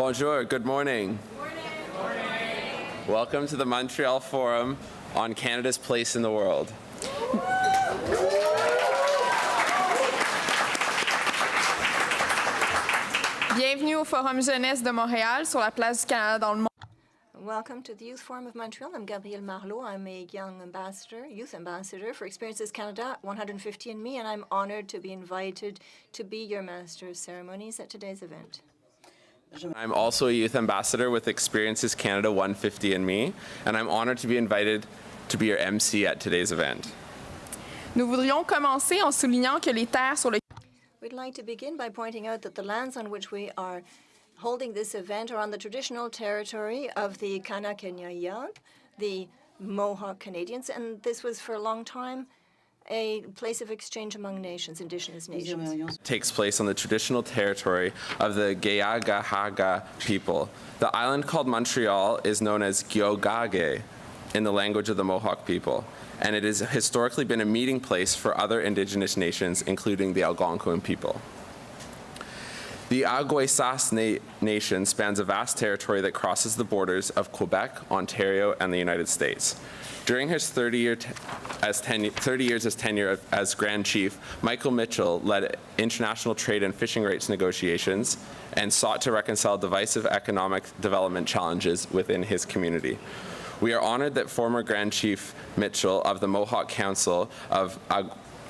Bonjour, good morning. Good morning. Welcome to the Montreal Forum on Canada's place in the world. Bienvenue au Forum Jeunesse de Montréal sur la place du Canada dans le monde. Welcome to the Youth Forum of Montreal. I'm Gabrielle Marleau. I'm a young ambassador, youth ambassador for Experiences Canada150&Me, and I'm honored to be invited to be your Master of Ceremonies at today's event. I'm also a youth ambassador with Experiences Canada150&Me, and I'm honored to be invited to be your MC at today's event. Nous voudrions commencer en soulignant que les terres sur lesquelles We'd like to begin by pointing out that the lands on which we are holding this event are on the traditional territory of the Canadian, the Mohawk Canadians, and this was for a long time a place of exchange among nations, indigenous nations. Takes place on the traditional territory of the Gaagahaga people. The island called Montreal is known as Giogage in the language of the Mohawk people, and it has historically been a meeting place for other indigenous nations, including the Algonquin people. The Aguesas Nation spans a vast territory that crosses the borders of Quebec, Ontario, and the United States. During his 30 years as tenure as Grand Chief, Michael Mitchell led international trade and fishing rights negotiations and sought to reconcile divisive economic development challenges within his community. We are honored that former Grand Chief Mitchell of the Mohawk Council of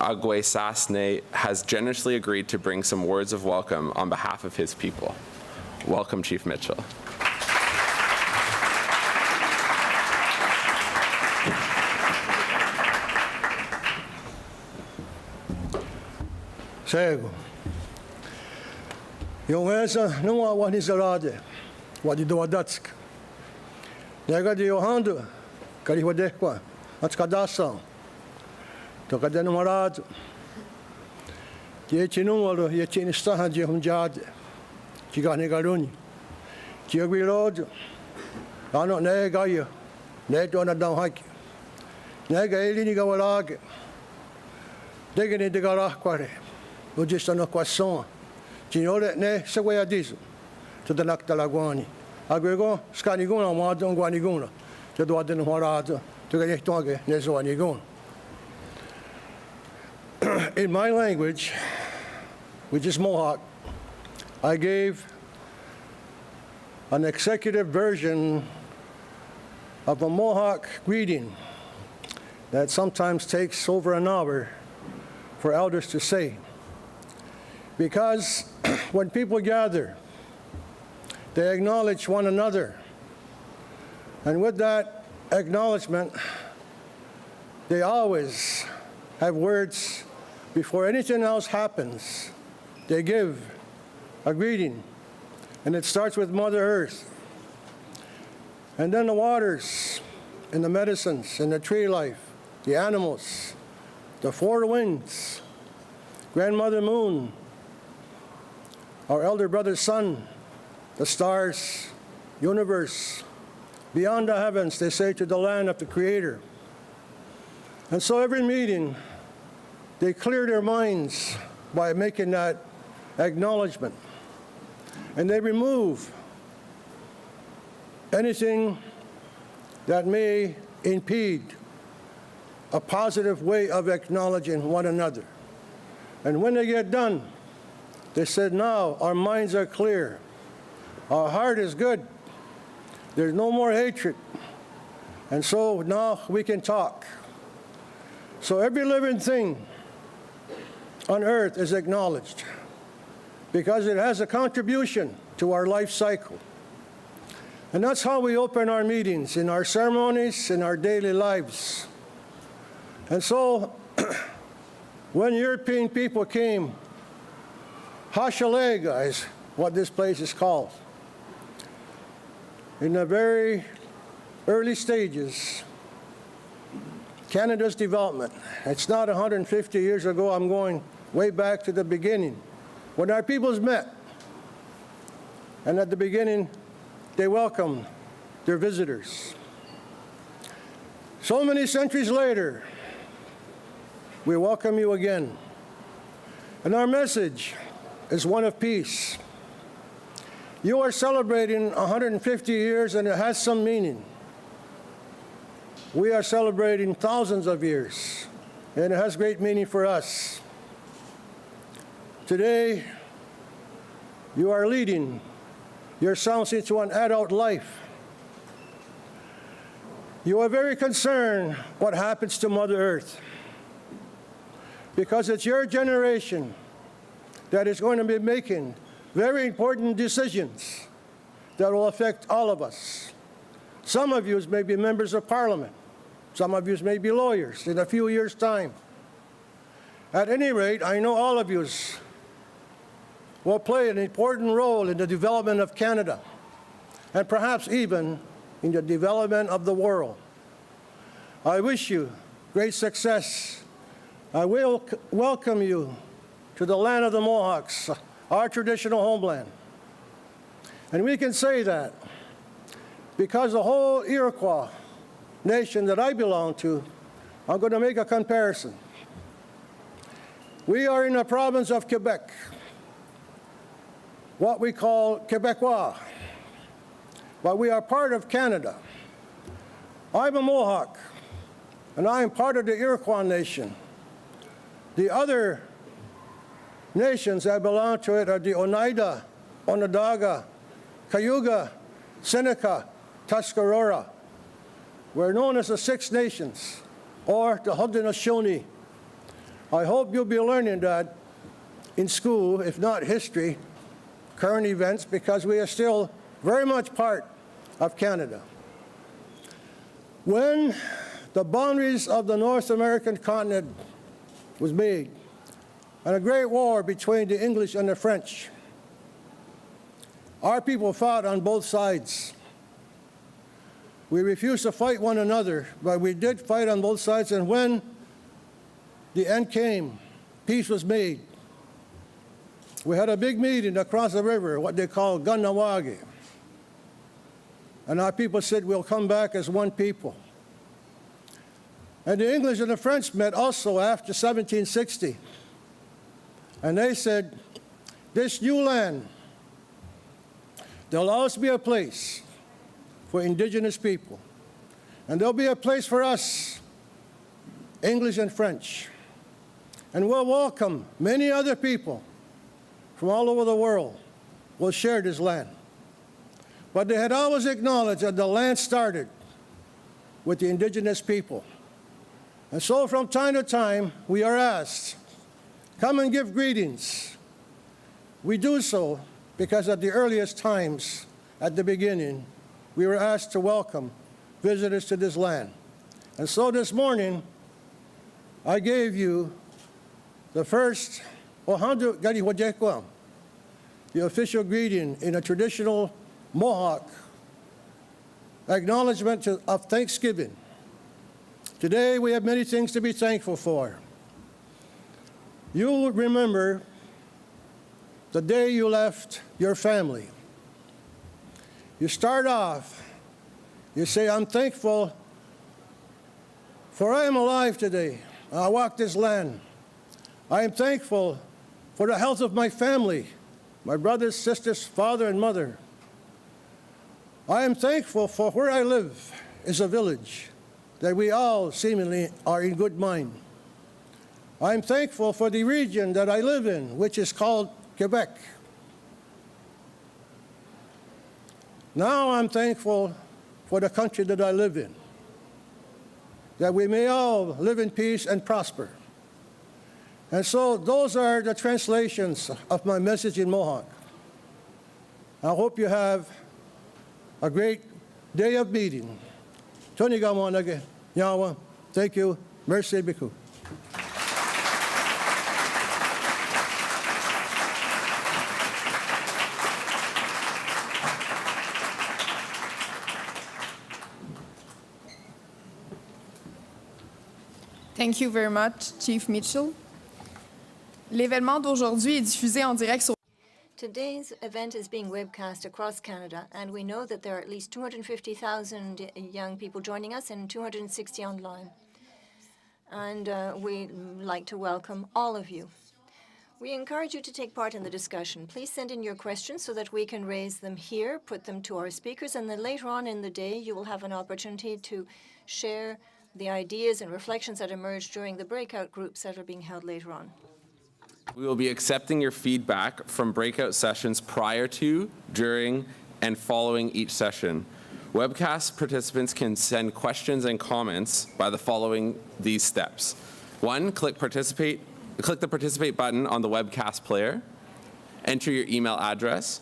Aguesas has generously agreed to bring some words of welcome on behalf of his people. Welcome, Chief Mitchell. Cego. Eu essa não há uma nisalade, wadi do adatsk. Nega de Yohando, kari wadekwa, atskadação. Toka no marado. Ye chinumalo, ye chinistaha de humjade. Chigane garuni. Chiagwilod. Ano nega yo. Neto na down hike. Nega elini gawalage. Degene de garahquare. O gesta no equação. Tinhole ne seguia disso. Tudo na Talaguani. Agregou, scaniguna, modo guaniguna. Tudo a dentro morado. Tu ganhei tongue, ne zoaniguna. In my language, which is Mohawk, I gave an executive version of a Mohawk greeting that sometimes takes over an hour for elders to say. Because when people gather, they acknowledge one another. And with that acknowledgement, they always have words before anything else happens. They give a greeting, and it starts with Mother Earth. And then the waters, and the medicines, and the tree life, the animals, the four winds, Grandmother Moon, our elder brother Sun, the stars, universe, beyond the heavens, they say, to the land of the Creator. And so every meeting, they clear their minds by making that acknowledgement. And they remove anything that may impede a positive way of acknowledging one another. And when they get done, they said, now our minds are clear. Our heart is good. There's no more hatred. And so now we can talk. So every living thing on earth is acknowledged because it has a contribution to our life cycle. And that's how we open our meetings, in our ceremonies, in our daily lives. And so when European people came, Hashalega is what this place is called. In the very early stages, Canada's development. It's not 150 years ago. I'm going way back to the beginning, when our peoples met. And at the beginning, they welcomed their visitors. So many centuries later, we welcome you again. And our message is one of peace. You are celebrating 150 years, and it has some meaning. We are celebrating thousands of years, and it has great meaning for us. Today, you are leading yourselves into an adult life. You are very concerned what happens to Mother Earth, because it's your generation that is going to be making very important decisions that will affect all of us. Some of you may be members of Parliament. Some of you may be lawyers in a few years' time. At any rate, I know all of you will play an important role in the development of Canada, and perhaps even in the development of the world. I wish you great success. I will welcome you to the land of the Mohawks, our traditional homeland. And we can say that because the whole Iroquois nation that I belong to, I'm going to make a comparison. We are in the province of Quebec, what we call Quebecois, but we are part of Canada. I'm a Mohawk, and I am part of the Iroquois nation. The other nations that belong to it are the Oneida, Onondaga, Cayuga, Seneca, Tuscarora. We're known as the Six Nations, or the Haudenosaunee. I hope you'll be learning that in school, if not history, current events, because we are still very much part of Canada. When the boundaries of the North American continent was made, and a great war between the English and the French, our people fought on both sides. We refused to fight one another, but we did fight on both sides, and when the end came, peace was made. We had a big meeting across the river, what they call Ganawagi. And our people said, we'll come back as one people. And the English and the French met also after 1760. And they said, this new land, there'll always be a place for indigenous people. And there'll be a place for us, English and French. And we'll welcome many other people from all over the world will share this land. But they had always acknowledged that the land started with the indigenous people. And so from time to time, we are asked, come and give greetings. We do so because at the earliest times, at the beginning, we were asked to welcome visitors to this land. And so this morning, I gave you the first the official greeting in a traditional Mohawk acknowledgement of Thanksgiving. Today, we have many things to be thankful for. You remember the day you left your family. You start off, you say, I'm thankful for I am alive today. I walk this land. I am thankful for the health of my family, my brothers, sisters, father, and mother. I am thankful for where I live is a village that we all seemingly are in good mind. I am thankful for the region that I live in, which is called Quebec. Now I'm thankful for the country that I live in, that we may all live in peace and prosper. And so those are the translations of my message in Mohawk. I hope you have a great day of meeting. Tony Gawanage, Yawa, thank you, merci beaucoup. Thank you very much, Chief Mitchell. L'événement d'aujourd'hui est diffusé en direct sur Today's event is being webcast across Canada, and we know that there are at least 250,000 young people joining us and 260 online. And we'd like to welcome all of you. We encourage you to take part in the discussion. Please send in your questions so that we can raise them here, put them to our speakers, and then later on in the day, you will have an opportunity to share the ideas and reflections that emerge during the breakout groups that are being held later on. We will be accepting your feedback from breakout sessions prior to, during, and following each session. Webcast participants can send questions and comments by the following these steps. 1, click the participate button on the webcast player, enter your email address,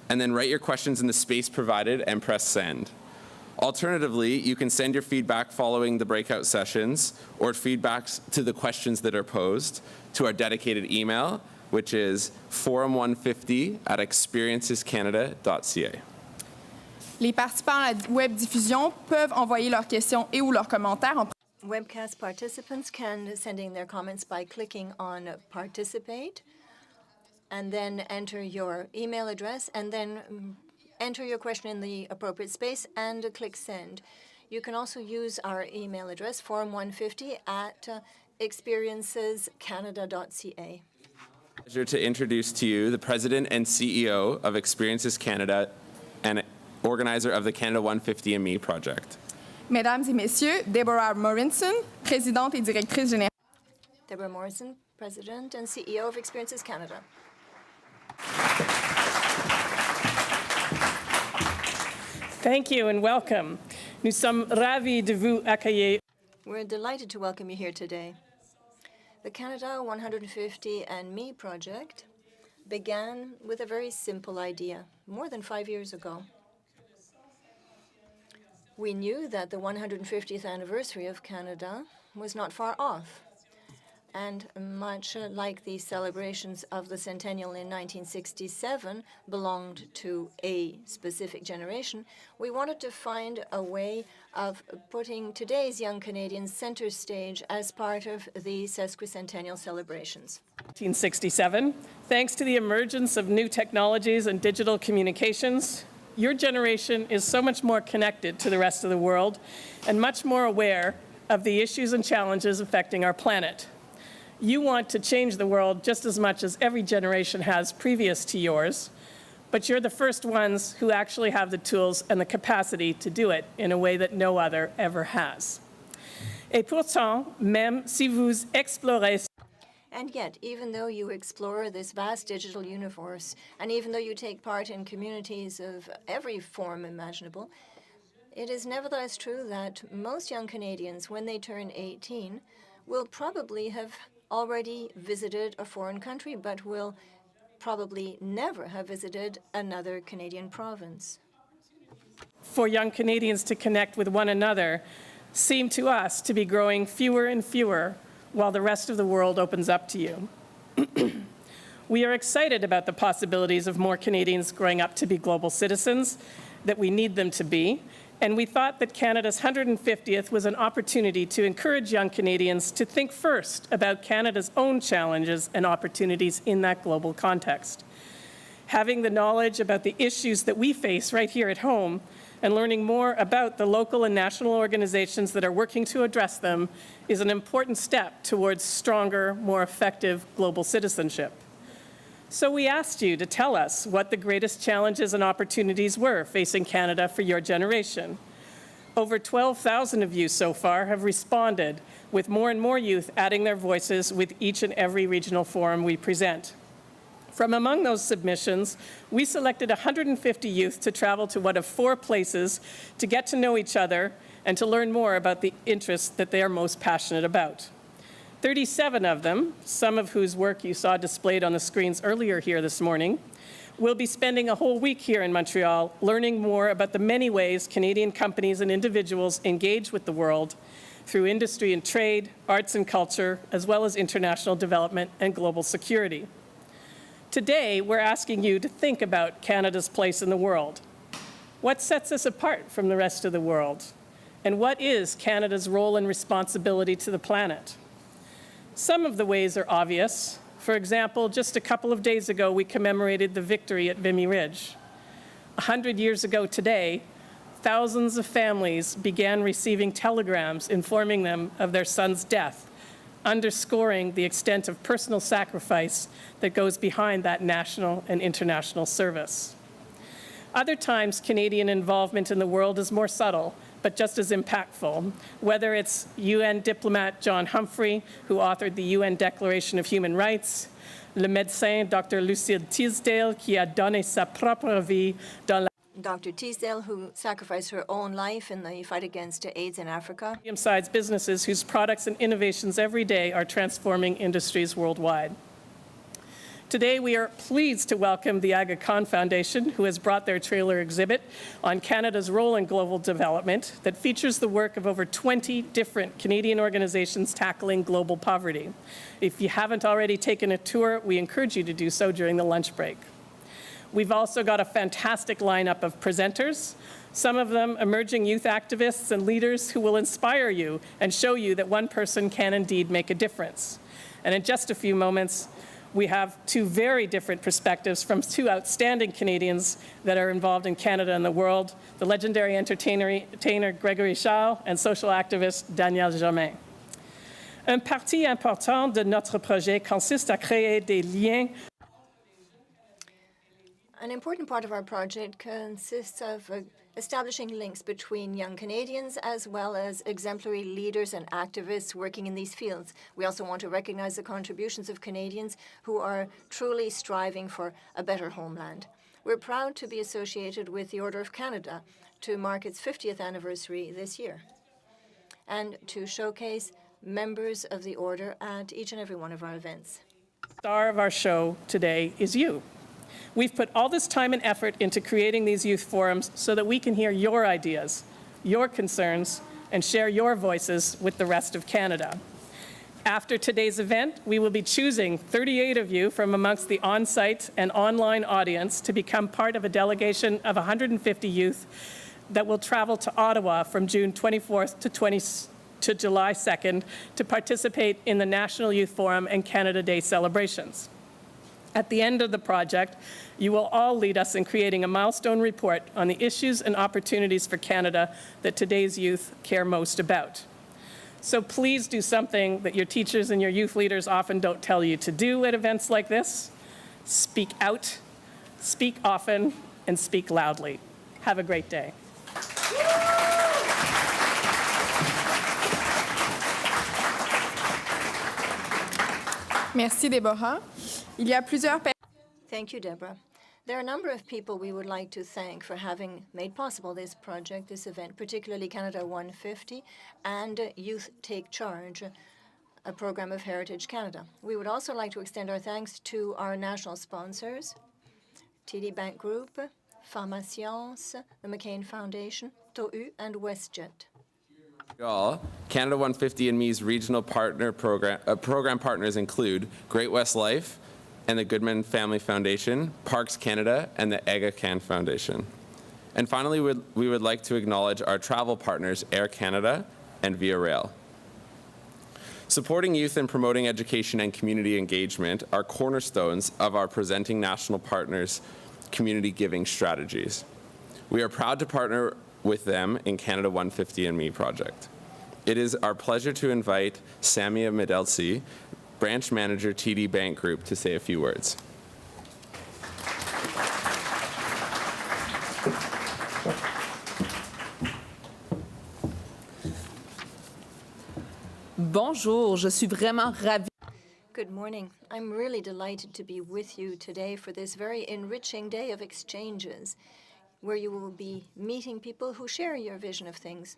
and then write your questions in the space provided and press send. Alternatively, you can send your feedback following the breakout sessions or feedbacks to the questions that are posed to our dedicated email, which is forum150@experiencescanada.ca. Les participants à la web diffusion peuvent envoyer leurs questions et ou leurs commentaires en Webcast participants can send in their comments by clicking on Participate and then enter your email address and then enter your question in the appropriate space and click Send. You can also use our email address, forum150@experiencescanada.ca. Pleasure to introduce to you the President and CEO of Experiences Canada and organizer of the Canada150&Me project. Mesdames et messieurs, Deborah Morrison, présidente et directrice générale. Deborah Morrison, President and CEO of Experiences Canada. Thank you and welcome. Nous sommes ravis de vous accueillir. We're delighted to welcome you here today. The Canada150&Me project began with a very simple idea more than 5 years ago. We knew that the 150th anniversary of Canada was not far off. And much like the celebrations of the centennial in 1967 belonged to a specific generation, we wanted to find a way of putting today's young Canadians center stage as part of the sesquicentennial celebrations. 1967, thanks to the emergence of new technologies and digital communications, your generation is so much more connected to the rest of the world and much more aware of the issues and challenges affecting our planet. You want to change the world just as much as every generation has previous to yours, but you're the first ones who actually have the tools and the capacity to do it in a way that no other ever has. Et pourtant, même si vous explorez And yet, even though you explore this vast digital universe, and even though you take part in communities of every form imaginable, it is nevertheless true that most young Canadians, when they turn 18, will probably have already visited a foreign country, but will probably never have visited another Canadian province. for young Canadians to connect with one another seem to us to be growing fewer and fewer while the rest of the world opens up to you. We are excited about the possibilities of more Canadians growing up to be global citizens, that we need them to be, and we thought that Canada's 150th was an opportunity to encourage young Canadians to think first about Canada's own challenges and opportunities in that global context. Having the knowledge about the issues that we face right here at home and learning more about the local and national organizations that are working to address them is an important step towards stronger, more effective global citizenship. So we asked you to tell us what the greatest challenges and opportunities were facing Canada for your generation. Over 12,000 of you so far have responded, with more and more youth adding their voices with each and every regional forum we present. From among those submissions, we selected 150 youth to travel to one of 4 places to get to know each other and to learn more about the interests that they are most passionate about. 37 of them, some of whose work you saw displayed on the screens earlier here this morning, will be spending a whole week here in Montreal learning more about the many ways Canadian companies and individuals engage with the world through industry and trade, arts and culture, as well as international development and global security. Today, we're asking you to think about Canada's place in the world. What sets us apart from the rest of the world? And what is Canada's role and responsibility to the planet? Some of the ways are obvious. For example, just a couple of days ago, we commemorated the victory at Vimy Ridge. 100 years ago today, thousands of families began receiving telegrams informing them of their son's death underscoring the extent of personal sacrifice that goes behind that national and international service. Other times, Canadian involvement in the world is more subtle, but just as impactful, whether it's UN diplomat John Humphrey, who authored the UN Declaration of Human Rights, le médecin Dr. Lucille Teasdale, qui a donné sa propre vie dans la Dr. Teasdale, who sacrificed her own life in the fight against AIDS in Africa. medium-sized businesses whose products and innovations every day are transforming industries worldwide. Today, we are pleased to welcome the Aga Khan Foundation, who has brought their trailer exhibit on Canada's role in global development that features the work of over 20 different Canadian organizations tackling global poverty. If you haven't already taken a tour, we encourage you to do so during the lunch break. We've also got a fantastic lineup of presenters, some of them emerging youth activists and leaders who will inspire you and show you that one person can indeed make a difference. And in just a few moments, we have two very different perspectives from two outstanding Canadians that are involved in Canada and the world, the legendary entertainer Gregory Charles and social activist Danielle Germain. Un partie important de notre projet consiste à créer des liens. An important part of our project consists of establishing links between young Canadians as well as exemplary leaders and activists working in these fields. We also want to recognize the contributions of Canadians who are truly striving for a better homeland. We're proud to be associated with the Order of Canada to mark its 50th anniversary this year and to showcase members of the Order at each and every one of our events. The star of our show today is you. We've put all this time and effort into creating these youth forums so that we can hear your ideas, your concerns, and share your voices with the rest of Canada. After today's event, we will be choosing 38 of you from amongst the on-site and online audience to become part of a delegation of 150 youth that will travel to Ottawa from June 24th to July 2nd to participate in the National Youth Forum and Canada Day celebrations. At the end of the project, you will all lead us in creating a milestone report on the issues and opportunities for Canada that today's youth care most about. So please do something that your teachers and your youth leaders often don't tell you to do at events like this. Speak out, speak often, and speak loudly. Have a great day. Merci, Déborah. Il y a plusieurs Thank you, Deborah. There are a number of people we would like to thank for having made possible this project, this event, particularly Canada150 and Youth Take Charge, a program of Heritage Canada. We would also like to extend our thanks to our national sponsors, TD Bank Group, Pharmacience, the McCain Foundation, TOU, and WestJet. Canada150&Me's regional program partners include Great West Life and the Goodman Family Foundation, Parks Canada, and the Aga Khan Foundation. And finally, we would like to acknowledge our travel partners, Air Canada and Via Rail. Supporting youth and promoting education and community engagement are cornerstones of our presenting national partners' community giving strategies. We are proud to partner with them in Canada150&Me project. It is our pleasure to invite Samia Medelsi, Branch Manager, TD Bank Group, to say a few words. Bonjour, je suis vraiment ravie. Good morning. I'm really delighted to be with you today for this very enriching day of exchanges, where you will be meeting people who share your vision of things.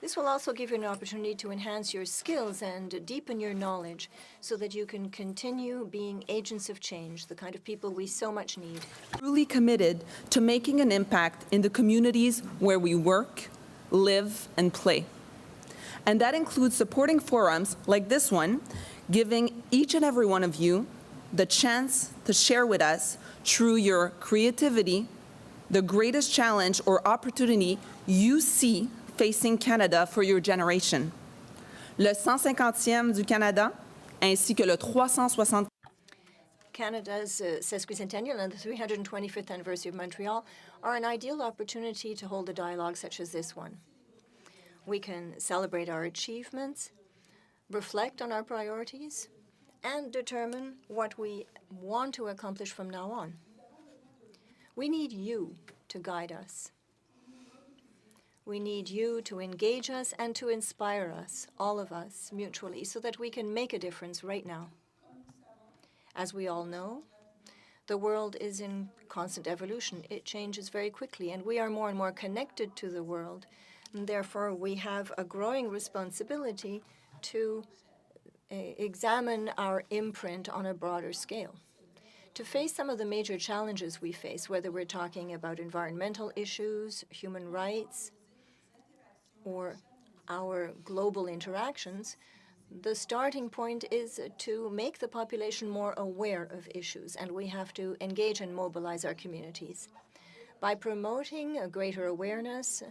This will also give you an opportunity to enhance your skills and deepen your knowledge so that you can continue being agents of change, the kind of people we so much need. Truly committed to making an impact in the communities where we work, live, and play. And that includes supporting forums like this one, giving each and every one of you the chance to share with us through your creativity the greatest challenge or opportunity you see facing Canada for your generation. Le 150e du Canada, ainsi que le 360. Canada's sesquicentennial and the 325th anniversary of Montreal are an ideal opportunity to hold a dialogue such as this one. We can celebrate our achievements, reflect on our priorities, and determine what we want to accomplish from now on. We need you to guide us. We need you to engage us and to inspire us, all of us, mutually, so that we can make a difference right now. As we all know, the world is in constant evolution. It changes very quickly, and we are more and more connected to the world. And therefore, we have a growing responsibility to examine our imprint on a broader scale. To face some of the major challenges we face, whether we're talking about environmental issues, human rights, or our global interactions, the starting point is to make the population more aware of issues, and we have to engage and mobilize our communities. By promoting a greater awareness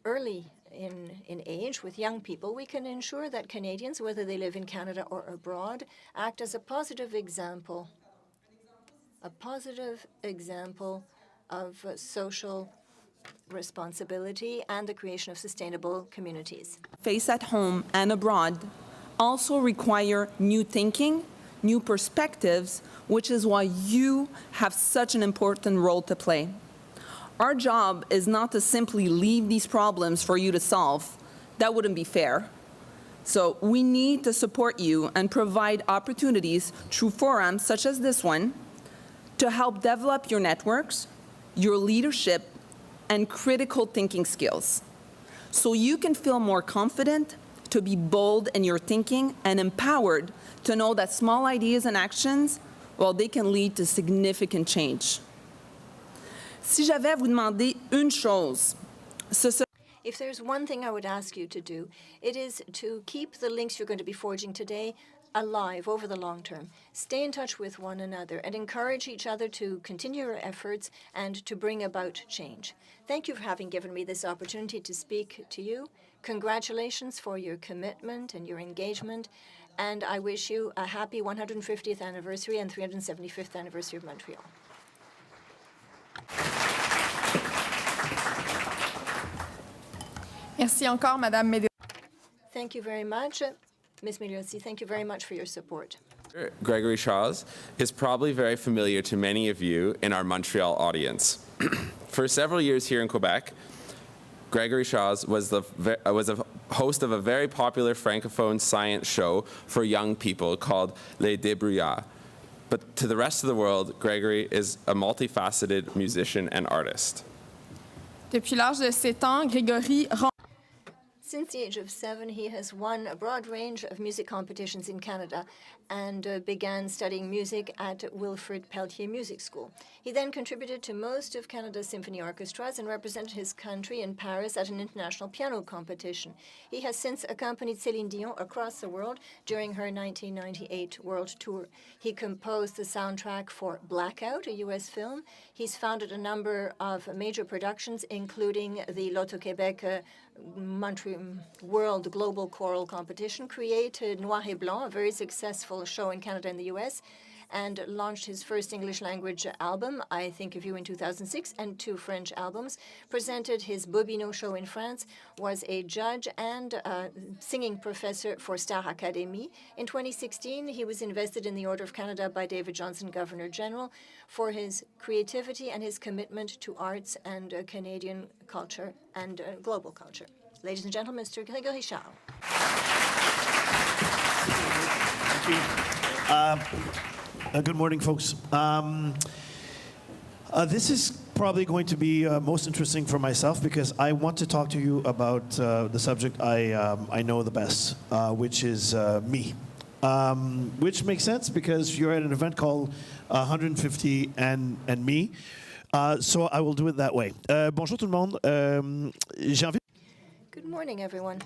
early in age with young people, we can ensure that Canadians, whether they live in Canada or abroad, act as a positive example of social responsibility and the creation of sustainable communities. Face at home and abroad also require new thinking, new perspectives, which is why you have such an important role to play. Our job is not to simply leave these problems for you to solve. That wouldn't be fair. So we need to support you and provide opportunities through forums such as this one to help develop your networks, your leadership, and critical thinking skills, so you can feel more confident, to be bold in your thinking, and empowered to know that small ideas and actions, well, they can lead to significant change. Si j'avais à vous demander une chose, ce serait If there's one thing I would ask you to do, it is to keep the links you're going to be forging today alive over the long term. Stay in touch with one another and encourage each other to continue your efforts and to bring about change. Thank you for having given me this opportunity to speak to you. Congratulations for your commitment and your engagement, and I wish you a happy 150th anniversary and 375th anniversary of Montreal. Merci encore, Madame Médé. Thank you very much. Ms. Milioti, thank you very much for your support. Gregory Shaws is probably very familiar to many of you in our Montreal audience. For several years here in Quebec, Gregory Shaws was a host of a very popular francophone science show for young people called Les Débrouillards. But to the rest of the world, Gregory is a multifaceted musician and artist. Depuis l'âge de 7 ans, Grégory Since the age of 7, he has won a broad range of music competitions in Canada and began studying music at Wilfrid Pelletier Music School. He then contributed to most of Canada's symphony orchestras and represented his country in Paris at an international piano competition. He has since accompanied Céline Dion across the world during her 1998 world tour. He composed the soundtrack for Blackout, a U.S. film. He's founded a number of major productions, including the Loto-Québec Montreal World Global Choral Competition, created Noir et Blanc, a very successful show in Canada and the US, and launched his first English language album, I Think of You, in 2006, and 2 French albums, presented his Bobino show in France, was a judge and singing professor for Star Academy. In 2016, he was invested in the Order of Canada by David Johnson, Governor General, for his creativity and his commitment to arts and Canadian culture and global culture. Ladies and gentlemen, Mr. Grégory Shaw. Thank you. Good morning, folks. This is probably going to be most interesting for myself because I want to talk to you about the subject I know the best, which is me. Which makes sense because you're at an event called 150&Me. So I will do it that way. Bonjour tout le monde. J'ai envie. Good morning, everyone.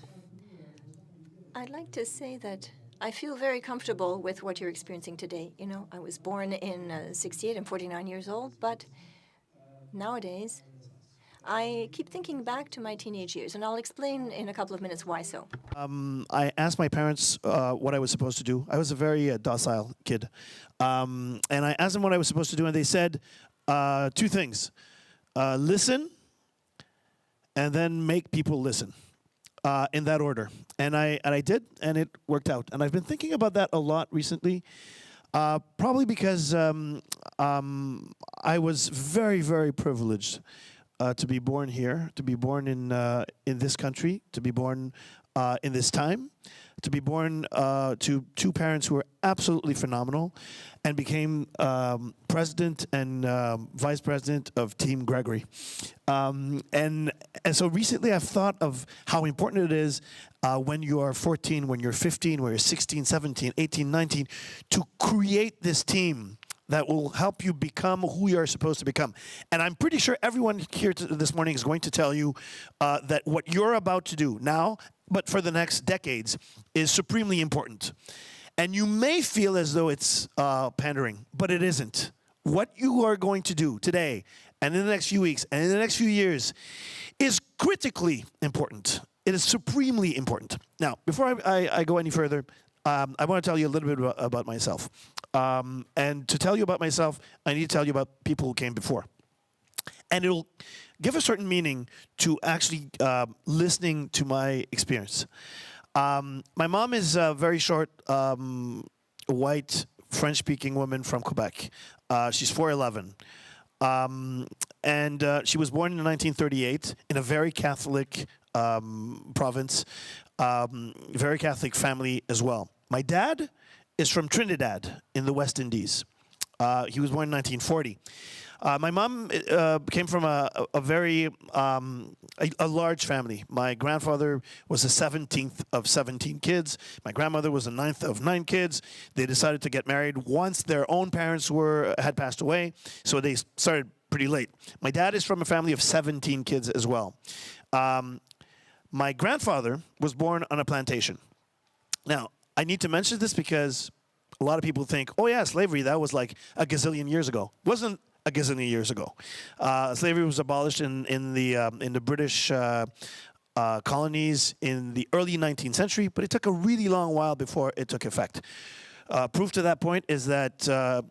I'd like to say that I feel very comfortable with what you're experiencing today. You know, I was born in 68. I'm 49 years old, but nowadays I keep thinking back to my teenage years, and I'll explain in a couple of minutes why so. I asked my parents what I was supposed to do. I was a very docile kid. And I asked them what I was supposed to do, and they said 2 things. Listen, and then make people listen. in that order. And I did, and it worked out. And I've been thinking about that a lot recently, probably because I was very, very privileged to be born here, to be born in this country, to be born in this time, to be born to two parents who were absolutely phenomenal, and became president and vice president of Team Gregory. And so recently I've thought of how important it is when you are 14, when you're 15, when you're 16, 17, 18, 19, to create this team that will help you become who you are supposed to become. And I'm pretty sure everyone here this morning is going to tell you that what you're about to do now, but for the next decades, is supremely important. And you may feel as though it's pandering, but it isn't. What you are going to do today, and in the next few weeks, and in the next few years, is critically important. It is supremely important. Now, before I go any further, I want to tell you a little bit about myself. And to tell you about myself, I need to tell you about people who came before. And it'll give a certain meaning to actually listening to my experience. My mom is a very short, white, French-speaking woman from Quebec. She's 4'11". And she was born in 1938 in a very Catholic province, very Catholic family as well. My dad is from Trinidad in the West Indies. He was born in 1940. My mom came from a very large family. My grandfather was the 17th of 17 kids. My grandmother was the 9th of 9 kids. They decided to get married once their own parents had passed away, so they started pretty late. My dad is from a family of 17 kids as well. My grandfather was born on a plantation. Now, I need to mention this because a lot of people think, oh yeah, slavery, that was like a gazillion years ago. It wasn't a gazillion years ago. Slavery was abolished in the British colonies in the early 19th century, but it took a really long while before it took effect. Proof to that point is that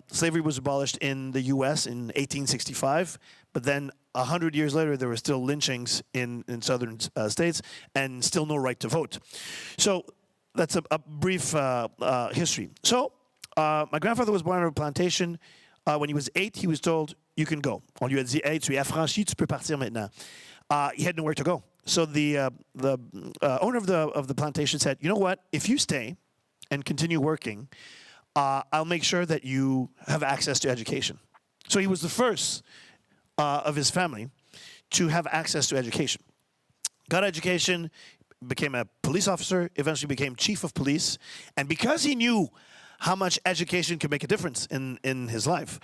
slavery was abolished in the U.S. in 1865, but then 100 years later, there were still lynchings in southern states and still no right to vote. So that's a brief history. So my grandfather was born on a plantation. When he was 8, he was told, you can go. On lui a dit, hey, tu es affranchi, tu peux partir maintenant. He had nowhere to go. So the owner of the plantation said, you know what, if you stay and continue working, I'll make sure that you have access to education. So he was the first of his family to have access to education. Got education, became a police officer, eventually became chief of police, and because he knew how much education could make a difference in his life,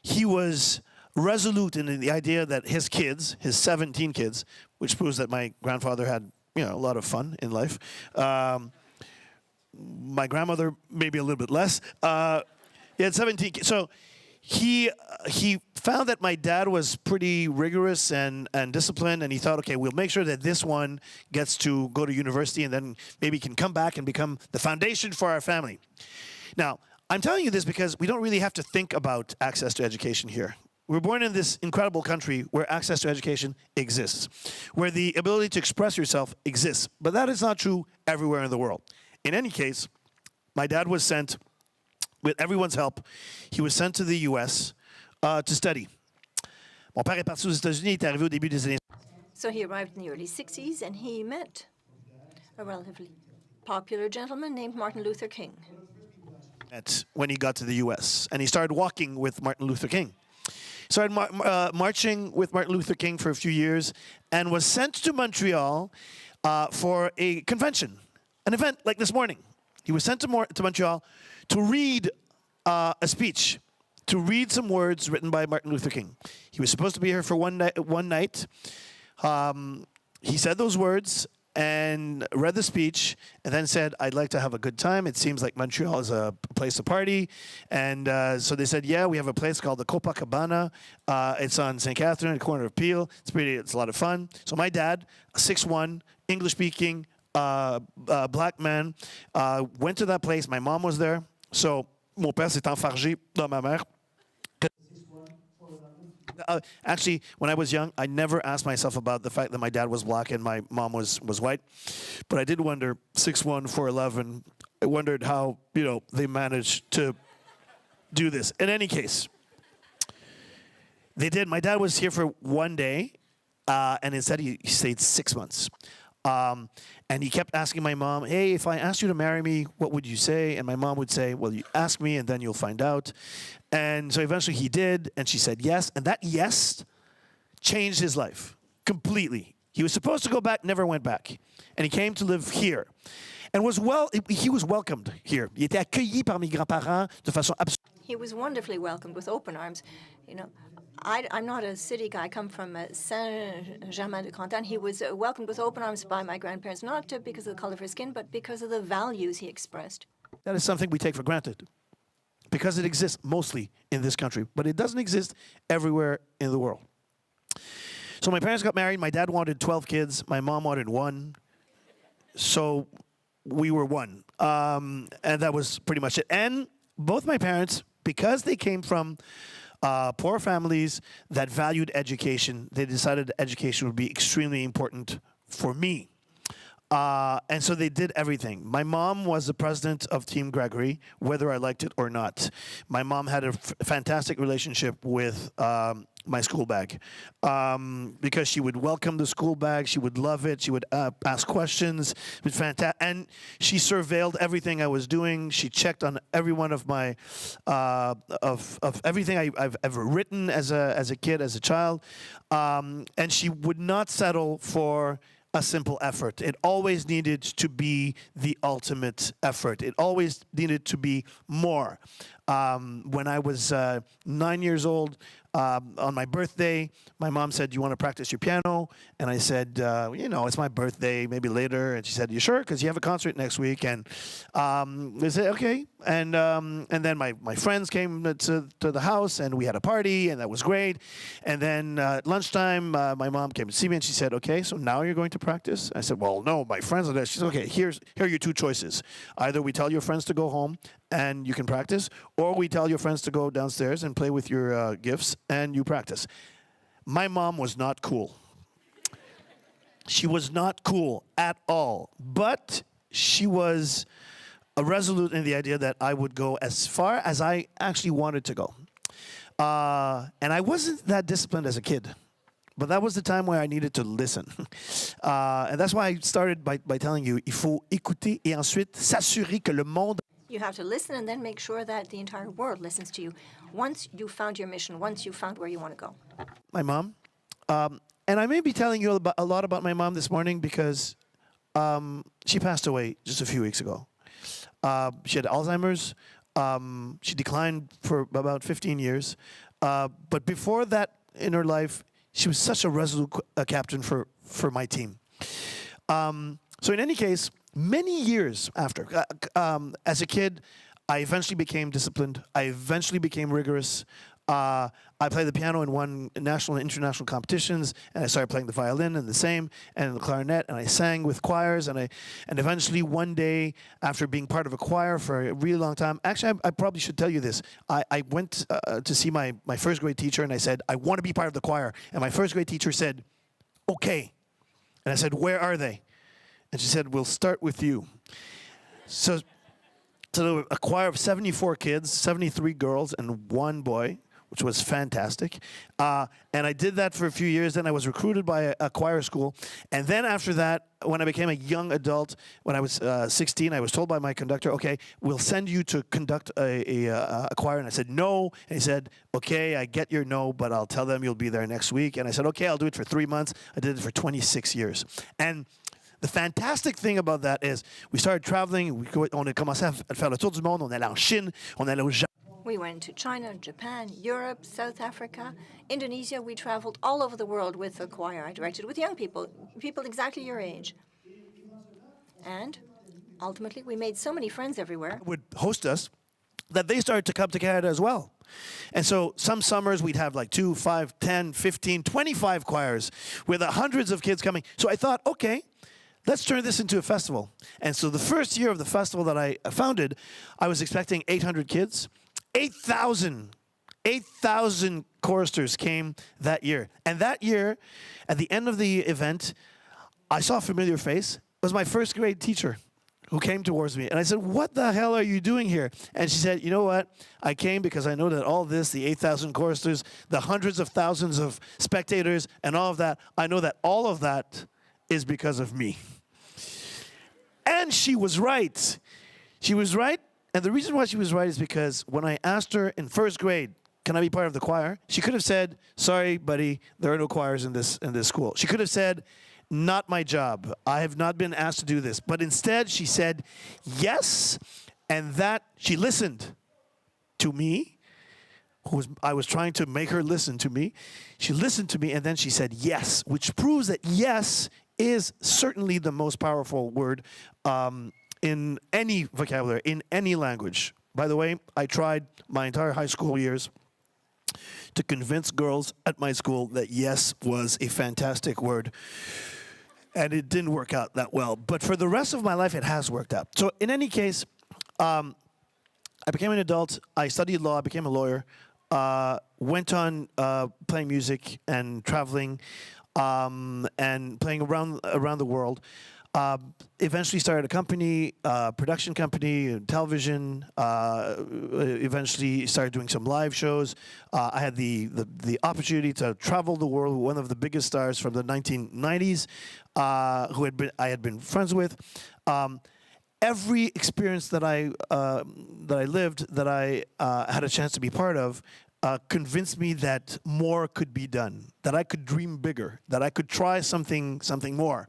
he was resolute in the idea that his kids, his 17 kids, which proves that my grandfather had a lot of fun in life. My grandmother, maybe a little bit less. He had 17 kids. So he found that my dad was pretty rigorous and disciplined, and he thought, okay, we'll make sure that this one gets to go to university and then maybe can come back and become the foundation for our family. Now, I'm telling you this because we don't really have to think about access to education here. We're born in this incredible country where access to education exists, where the ability to express yourself exists. But that is not true everywhere in the world. In any case, my dad was sent, with everyone's help, he was sent to the U.S. To study. Mon père est parti aux États-Unis, il est arrivé au début des années. So he arrived in the early 60s, and he met a relatively popular gentleman named Martin Luther King. When he got to the U.S., and he started walking with Martin Luther King. Started marching with Martin Luther King for a few years, and was sent to Montreal for a convention, an event like this morning. He was sent to Montreal to read a speech, to read some words written by Martin Luther King. He was supposed to be here for one night. He said those words and read the speech, and then said, I'd like to have a good time. It seems like Montreal is a place to party. And so they said, yeah, we have a place called the Copacabana. It's on St. Catherine, the corner of Peel. It's a lot of fun. So my dad, a 6'1", English-speaking, black man, went to that place. My mom was there. So mon père s'est enfargé dans ma mère. Actually, when I was young, I never asked myself about the fact that my dad was black and my mom was white. But I did wonder, 6'1", 4'11", I wondered how, they managed to do this. In any case, they did. My dad was here for one day, and instead he stayed 6 months. And he kept asking my mom, hey, if I asked you to marry me, what would you say? And my mom would say, well, you ask me and then you'll find out. And so eventually he did, and she said yes. And that yes changed his life completely. He was supposed to go back, never went back. And he came to live here. And he was welcomed here. Il était accueilli par mes grands-parents de façon absolument. He was wonderfully welcomed with open arms. I'm not a city guy. I come from Saint-Germain-de-Cantan. He was welcomed with open arms by my grandparents, not because of the color of his skin, but because of the values he expressed. That is something we take for granted because it exists mostly in this country, but it doesn't exist everywhere in the world. So my parents got married. My dad wanted 12 kids. My mom wanted 1. So we were 1. And that was pretty much it. And both my parents, because they came from poor families that valued education, they decided education would be extremely important for me. And so they did everything. My mom was the president of Team Gregory, whether I liked it or not. My mom had a fantastic relationship with my school bag because she would welcome the school bag. She would love it. She would ask questions. It was fantastic. And she surveilled everything I was doing. She checked on every one of my of everything I've ever written as a kid, as a child. And she would not settle for a simple effort. It always needed to be the ultimate effort. It always needed to be more. When I was 9 years old, on my birthday, my mom said, do you want to practice your piano? And I said, it's my birthday, maybe later. And she said, you sure? Because you have a concert next week. And they said, okay. And then my friends came to the house, and we had a party, and that was great. And then at lunchtime, my mom came to see me, and she said, okay, so now you're going to practice? I said, well, no, my friends are there. She said, okay, here are your 2 choices. Either we tell your friends to go home, and you can practice, or we tell your friends to go downstairs and play with your gifts, and you practice. My mom was not cool. She was not cool at all, but she was resolute in the idea that I would go as far as I actually wanted to go. And I wasn't that disciplined as a kid, but that was the time where I needed to listen. And that's why I started by telling you, il faut écouter et ensuite s'assurer que le monde. You have to listen and then make sure that the entire world listens to you. Once you found your mission, once you found where you want to go. My mom. And I may be telling you a lot about my mom this morning because she passed away just a few weeks ago. She had Alzheimer's. She declined for about 15 years. But before that in her life, she was such a resolute captain for my team. So in any case, many years after, as a kid, I eventually became disciplined. I eventually became rigorous. I played the piano and won national and international competitions, and I started playing the violin and the same, and the clarinet, and I sang with choirs, and eventually one day, after being part of a choir for a really long time, actually, I probably should tell you this. I went to see my first grade teacher, and I said, I want to be part of the choir. And my first grade teacher said, okay. And I said, where are they? And she said, we'll start with you. So a choir of 74 kids, 73 girls, and 1 boy, which was fantastic. And I did that for a few years. Then I was recruited by a choir school. And then after that, when I became a young adult, when I was 16, I was told by my conductor, okay, we'll send you to conduct a choir. And I said, no. And he said, okay, I get your no, but I'll tell them you'll be there next week. And I said, okay, I'll do it for 3 months. I did it for 26 years. And the fantastic thing about that is we started traveling. On a commencé à faire le tour du monde. On allait en Chine. On allait au Japon. We went to China, Japan, Europe, South Africa, Indonesia. We traveled all over the world with the choir I directed, with young people exactly your age. And ultimately, we made so many friends everywhere. Would host us that they started to come to Canada as well. And so some summers we'd have like 2, 5, 10, 15, 25 choirs with hundreds of kids coming. So I thought, okay, let's turn this into a festival. And so the first year of the festival that I founded, I was expecting 800 kids. 8,000 8,000 choristers came that year. And that year, at the end of the event, I saw a familiar face. It was my first grade teacher who came towards me. And I said, "What the hell are you doing here?" And she said, "You know what? I came because I know that all this, the 8,000 choristers, the hundreds of thousands of spectators, and all of that, I know that all of that is because of me." And she was right. She was right. And the reason why she was right is because when I asked her in first grade, "Can I be part of the choir?" she could have said, "Sorry, buddy, there are no choirs in this school." She could have said, "Not my job. I have not been asked to do this." But instead, she said yes, and that she listened to me, I was trying to make her listen to me. She listened to me, and then she said yes, which proves that yes is certainly the most powerful word in any vocabulary, in any language. By the way, I tried my entire high school years to convince girls at my school that yes was a fantastic word. And it didn't work out that well. But for the rest of my life, it has worked out. So in any case, I became an adult. I studied law. I became a lawyer. Went on playing music and traveling and playing around the world. Eventually started a company, production company, television. Eventually started doing some live shows. I had the opportunity to travel the world with one of the biggest stars from the 1990s, who I had been friends with. Every experience that I lived, that I had a chance to be part of, convinced me that more could be done, that I could dream bigger, that I could try something more,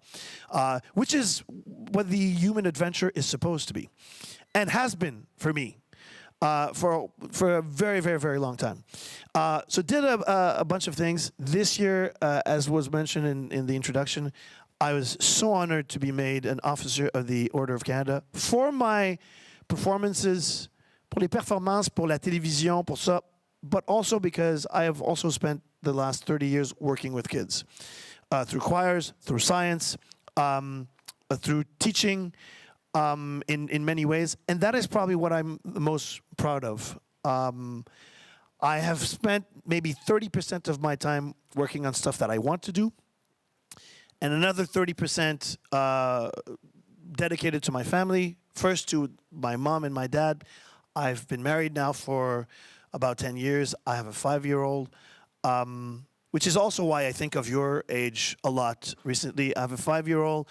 which is what the human adventure is supposed to be, and has been for me for a very, very, very long time. So did a bunch of things. This year, as was mentioned in the introduction, I was so honored to be made an officer of the Order of Canada for my performances, pour les performances, pour la télévision, pour ça, but also because I have also spent the last 30 years working with kids, through choirs, through science, through teaching, in many ways. And that is probably what I'm the most proud of. I have spent maybe 30% of my time working on stuff that I want to do, and another 30% dedicated to my family, first to my mom and my dad. I've been married now for about 10 years. I have a 5-year-old, which is also why I think of your age a lot recently. I have a 5-year-old.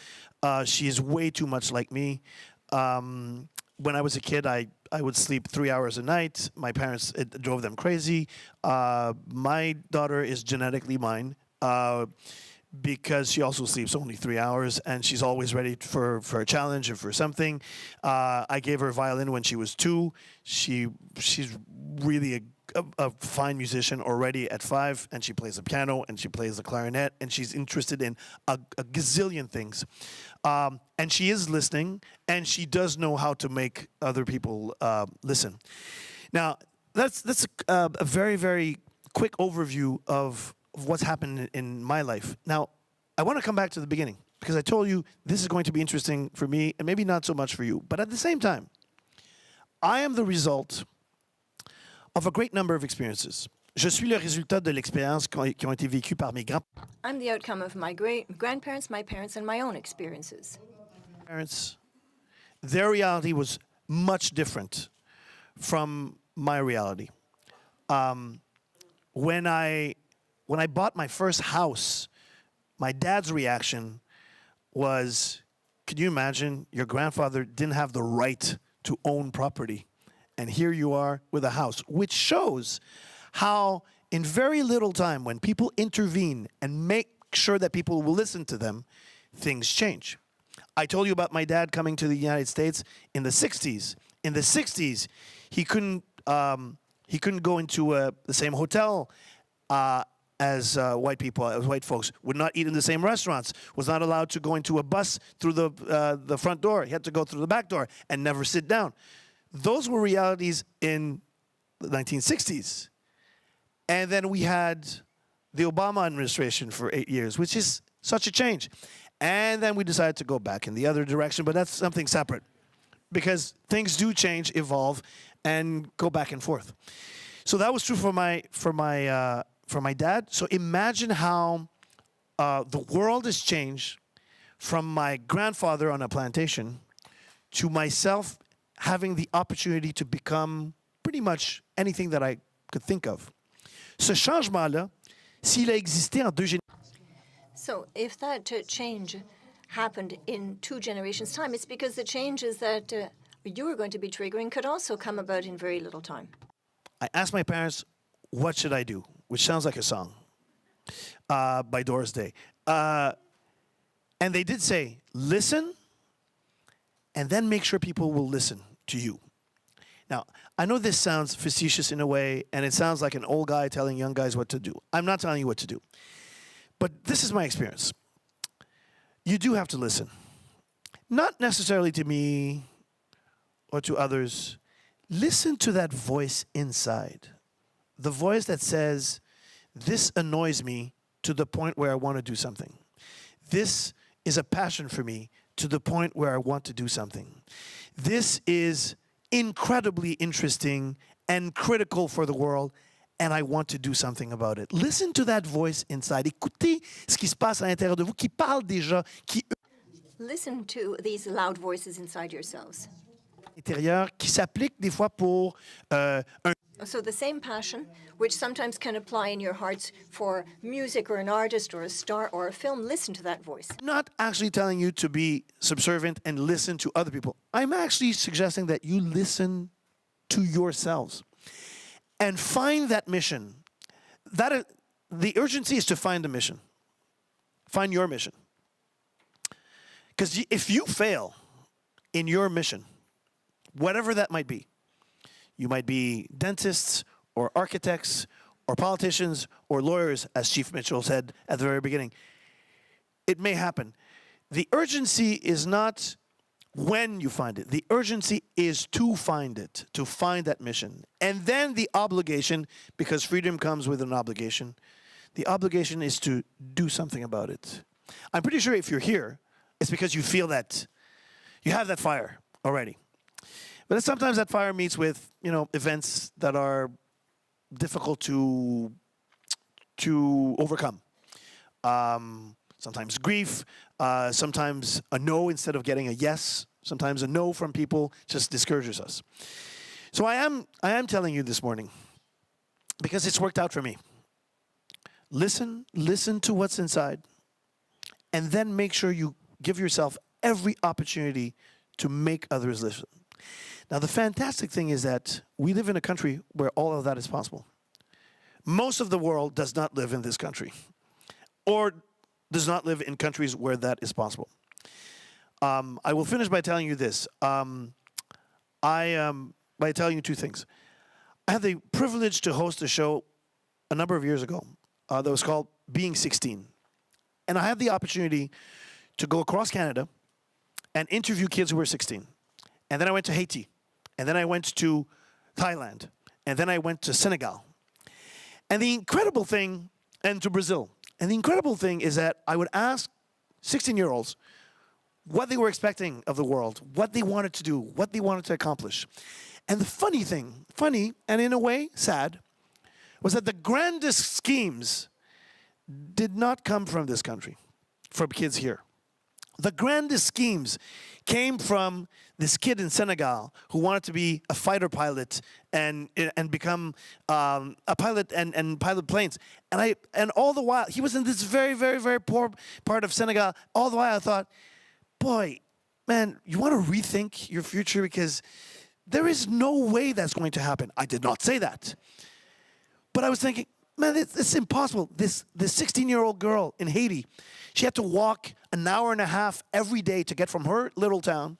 She is way too much like me. When I was a kid, I would sleep 3 hours a night. My parents, it drove them crazy. My daughter is genetically mine, because she also sleeps only 3 hours, and she's always ready for a challenge or for something. I gave her a violin when she was 2. She's really a fine musician already at 5, and she plays the piano, and she plays the clarinet, and she's interested in a gazillion things. And she is listening, and she does know how to make other people listen. Now, that's a very, very quick overview of what's happened in my life. Now, I want to come back to the beginning, because I told you this is going to be interesting for me and maybe not so much for you. But at the same time, I am the result of a great number of experiences. Je suis le résultat de l'expérience qui ont été vécues par mes grands-parents. I'm the outcome of my grandparents, my parents, and my own experiences. Their reality was much different from my reality. When I bought my first house, my dad's reaction was, can you imagine, your grandfather didn't have the right to own property, and here you are with a house, which shows how in very little time, when people intervene and make sure that people will listen to them, things change. I told you about my dad coming to the United States in the 60s. In the 60s, he couldn't go into the same hotel as white people, as white folks, would not eat in the same restaurants, was not allowed to go into a bus through the front door. He had to go through the back door and never sit down. Those were realities in the 1960s. And then we had the Obama administration for 8 years, which is such a change. And then we decided to go back in the other direction, but that's something separate, because things do change, evolve, and go back and forth. So that was true for my dad. So imagine how the world has changed from my grandfather on a plantation to myself having the opportunity to become pretty much anything that I could think of. Ce changement-là, s'il a existé en 2 générations, So if that change happened in 2 generations' time, it's because the changes that you are going to be triggering could also come about in very little time. I asked my parents, what should I do? Which sounds like a song by Doris Day. And they did say, listen, and then make sure people will listen to you. Now, I know this sounds facetious in a way, and it sounds like an old guy telling young guys what to do. I'm not telling you what to do. But this is my experience. You do have to listen. Not necessarily to me or to others. Listen to that voice inside. The voice that says, this annoys me to the point where I want to do something. This is a passion for me to the point where I want to do something. This is incredibly interesting and critical for the world, and I want to do something about it. Listen to that voice inside. Écoutez ce qui se passe à l'intérieur de vous, qui parle déjà, qui Listen to these loud voices inside yourselves. intérieur, qui s'applique des fois pour un So the same passion, which sometimes can apply in your hearts for music or an artist or a star or a film, listen to that voice. I'm not actually telling you to be subservient and listen to other people. I'm actually suggesting that you listen to yourselves and find that mission. The urgency is to find the mission. Find your mission. Because if you fail in your mission, whatever that might be, you might be dentists or architects or politicians or lawyers, as Chief Mitchell said at the very beginning. It may happen. The urgency is not when you find it. The urgency is to find it, to find that mission. And then the obligation, because freedom comes with an obligation, the obligation is to do something about it. I'm pretty sure if you're here, it's because you feel that, you have that fire already. But sometimes that fire meets with, events that are difficult to overcome. Sometimes grief, sometimes a no instead of getting a yes. Sometimes a no from people just discourages us. So I am telling you this morning, because it's worked out for me. Listen to what's inside, and then make sure you give yourself every opportunity to make others listen. Now, the fantastic thing is that we live in a country where all of that is possible. Most of the world does not live in this country, or does not live in countries where that is possible. I will finish by telling you this. By telling you 2 things. I had the privilege to host a show a number of years ago that was called Being 16. And I had the opportunity to go across Canada and interview kids who were 16. And then I went to Haiti. And then I went to Thailand. And then I went to Senegal. And the incredible thing, and to Brazil. And the incredible thing is that I would ask 16-year-olds what they were expecting of the world, what they wanted to do, what they wanted to accomplish. And the funny thing, funny and in a way sad, was that the grandest schemes did not come from this country, from kids here. The grandest schemes came from this kid in Senegal who wanted to be a fighter pilot and become a pilot and pilot planes. And all the while, he was in this very, very, very poor part of Senegal. All the while I thought, boy, man, you want to rethink your future because there is no way that's going to happen. I did not say that. But I was thinking, man, it's impossible. This 16-year-old girl in Haiti, she had to walk an hour and a half every day to get from her little town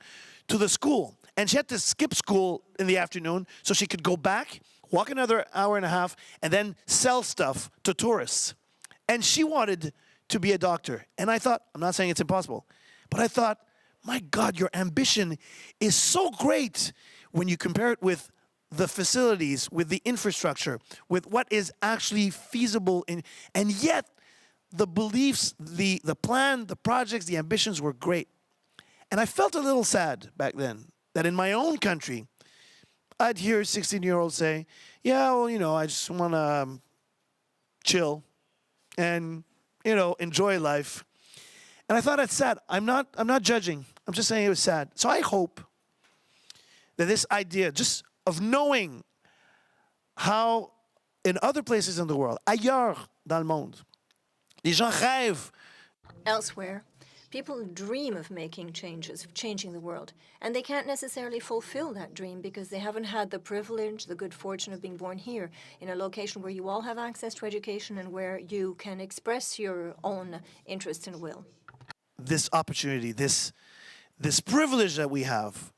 to the school. And she had to skip school in the afternoon so she could go back, walk another hour and a half, and then sell stuff to tourists. And she wanted to be a doctor. And I thought, I'm not saying it's impossible, but I thought, my God, your ambition is so great when you compare it with the facilities, with the infrastructure, with what is actually feasible. And yet, the beliefs, the plan, the projects, the ambitions were great. And I felt a little sad back then that in my own country, I'd hear a 16-year-old say, yeah, well, I just want to chill and, enjoy life. And I thought that's sad. I'm not judging. I'm just saying it was sad. So I hope that this idea just of knowing how in other places in the world, ailleurs dans le monde, les gens rêvent. Elsewhere, people dream of making changes, of changing the world, and they can't necessarily fulfill that dream because they haven't had the privilege, the good fortune of being born here in a location where you all have access to education and where you can express your own interests and will. This opportunity, this privilege that we have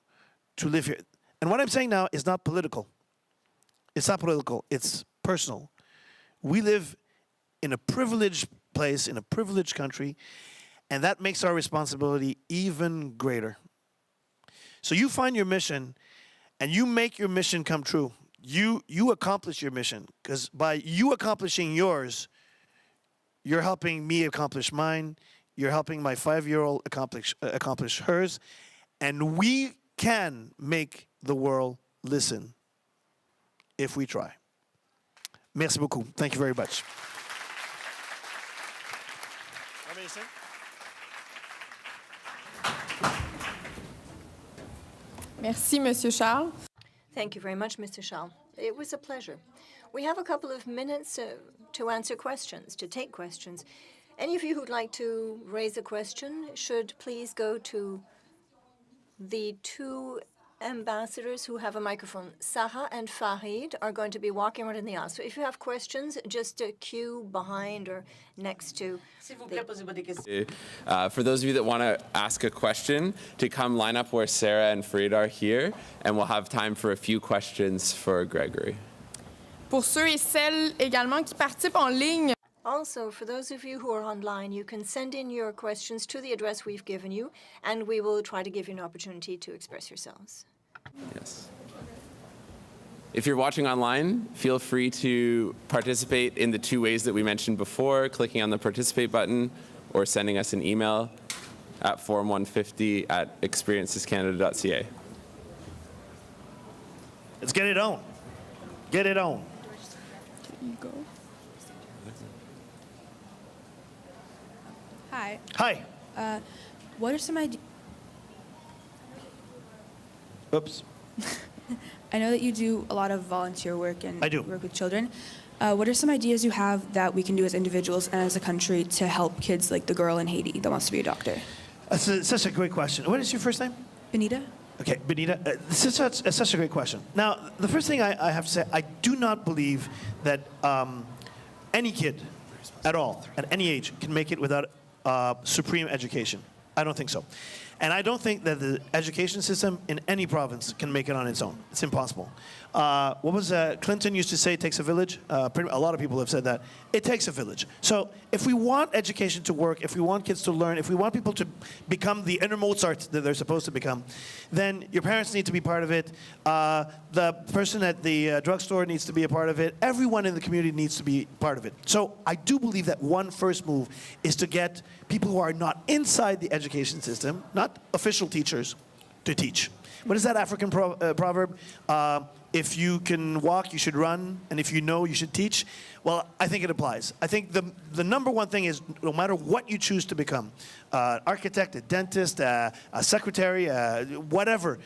to live here. And what I'm saying now is not political. It's not political, it's personal. We live in a privileged place, in a privileged country, and that makes our responsibility even greater. So you find your mission, and you make your mission come true. You accomplish your mission, because by you accomplishing yours, you're helping me accomplish mine, you're helping my 5-year-old accomplish hers, and we can make the world listen if we try. Merci beaucoup. Thank you very much. Merci, Monsieur Charles. Thank you very much, Mr. Charles. It was a pleasure. We have a couple of minutes to answer questions, to take questions. Any of you who'd like to raise a question should please go to the two ambassadors who have a microphone. Sarah and Farid are going to be walking around in the aisle. So if you have questions, just queue behind or next to. For those of you that want to ask a question, to come line up where Sarah and Farid are here, and we'll have time for a few questions for Gregory. Pour ceux et celles également qui participent en ligne, Also, for those of you who are online, you can send in your questions to the address we've given you, and we will try to give you an opportunity to express yourselves. Yes. If you're watching online, feel free to participate in the two ways that we mentioned before, clicking on the participate button or sending us an email at forum150@experiencescanada.ca. Let's get it on. Get it on. you go. Hi. Hi. What are some ideas? Oops. I know that you do a lot of volunteer work and I do. work with children. What are some ideas you have that we can do as individuals and as a country to help kids like the girl in Haiti that wants to be a doctor? That's such a great question. What is your first name? Benita? Okay, Benita, this is such a great question. Now, the first thing I have to say, I do not believe that any kid at all, at any age, can make it without supreme education. I don't think so. And I don't think that the education system in any province can make it on its own. It's impossible. What was Clinton used to say, it takes a village? A lot of people have said that. It takes a village. So if we want education to work, if we want kids to learn, if we want people to become the inner Mozart that they're supposed to become, then your parents need to be part of it. The person at the drugstore needs to be a part of it. Everyone in the community needs to be part of it. So I do believe that one first move is to get people who are not inside the education system, not official teachers, to teach. What is that African proverb? If you can walk, you should run, and if you know, you should teach. Well, I think it applies. I think the number one thing is, no matter what you choose to become, architect, a dentist, a secretary, whatever,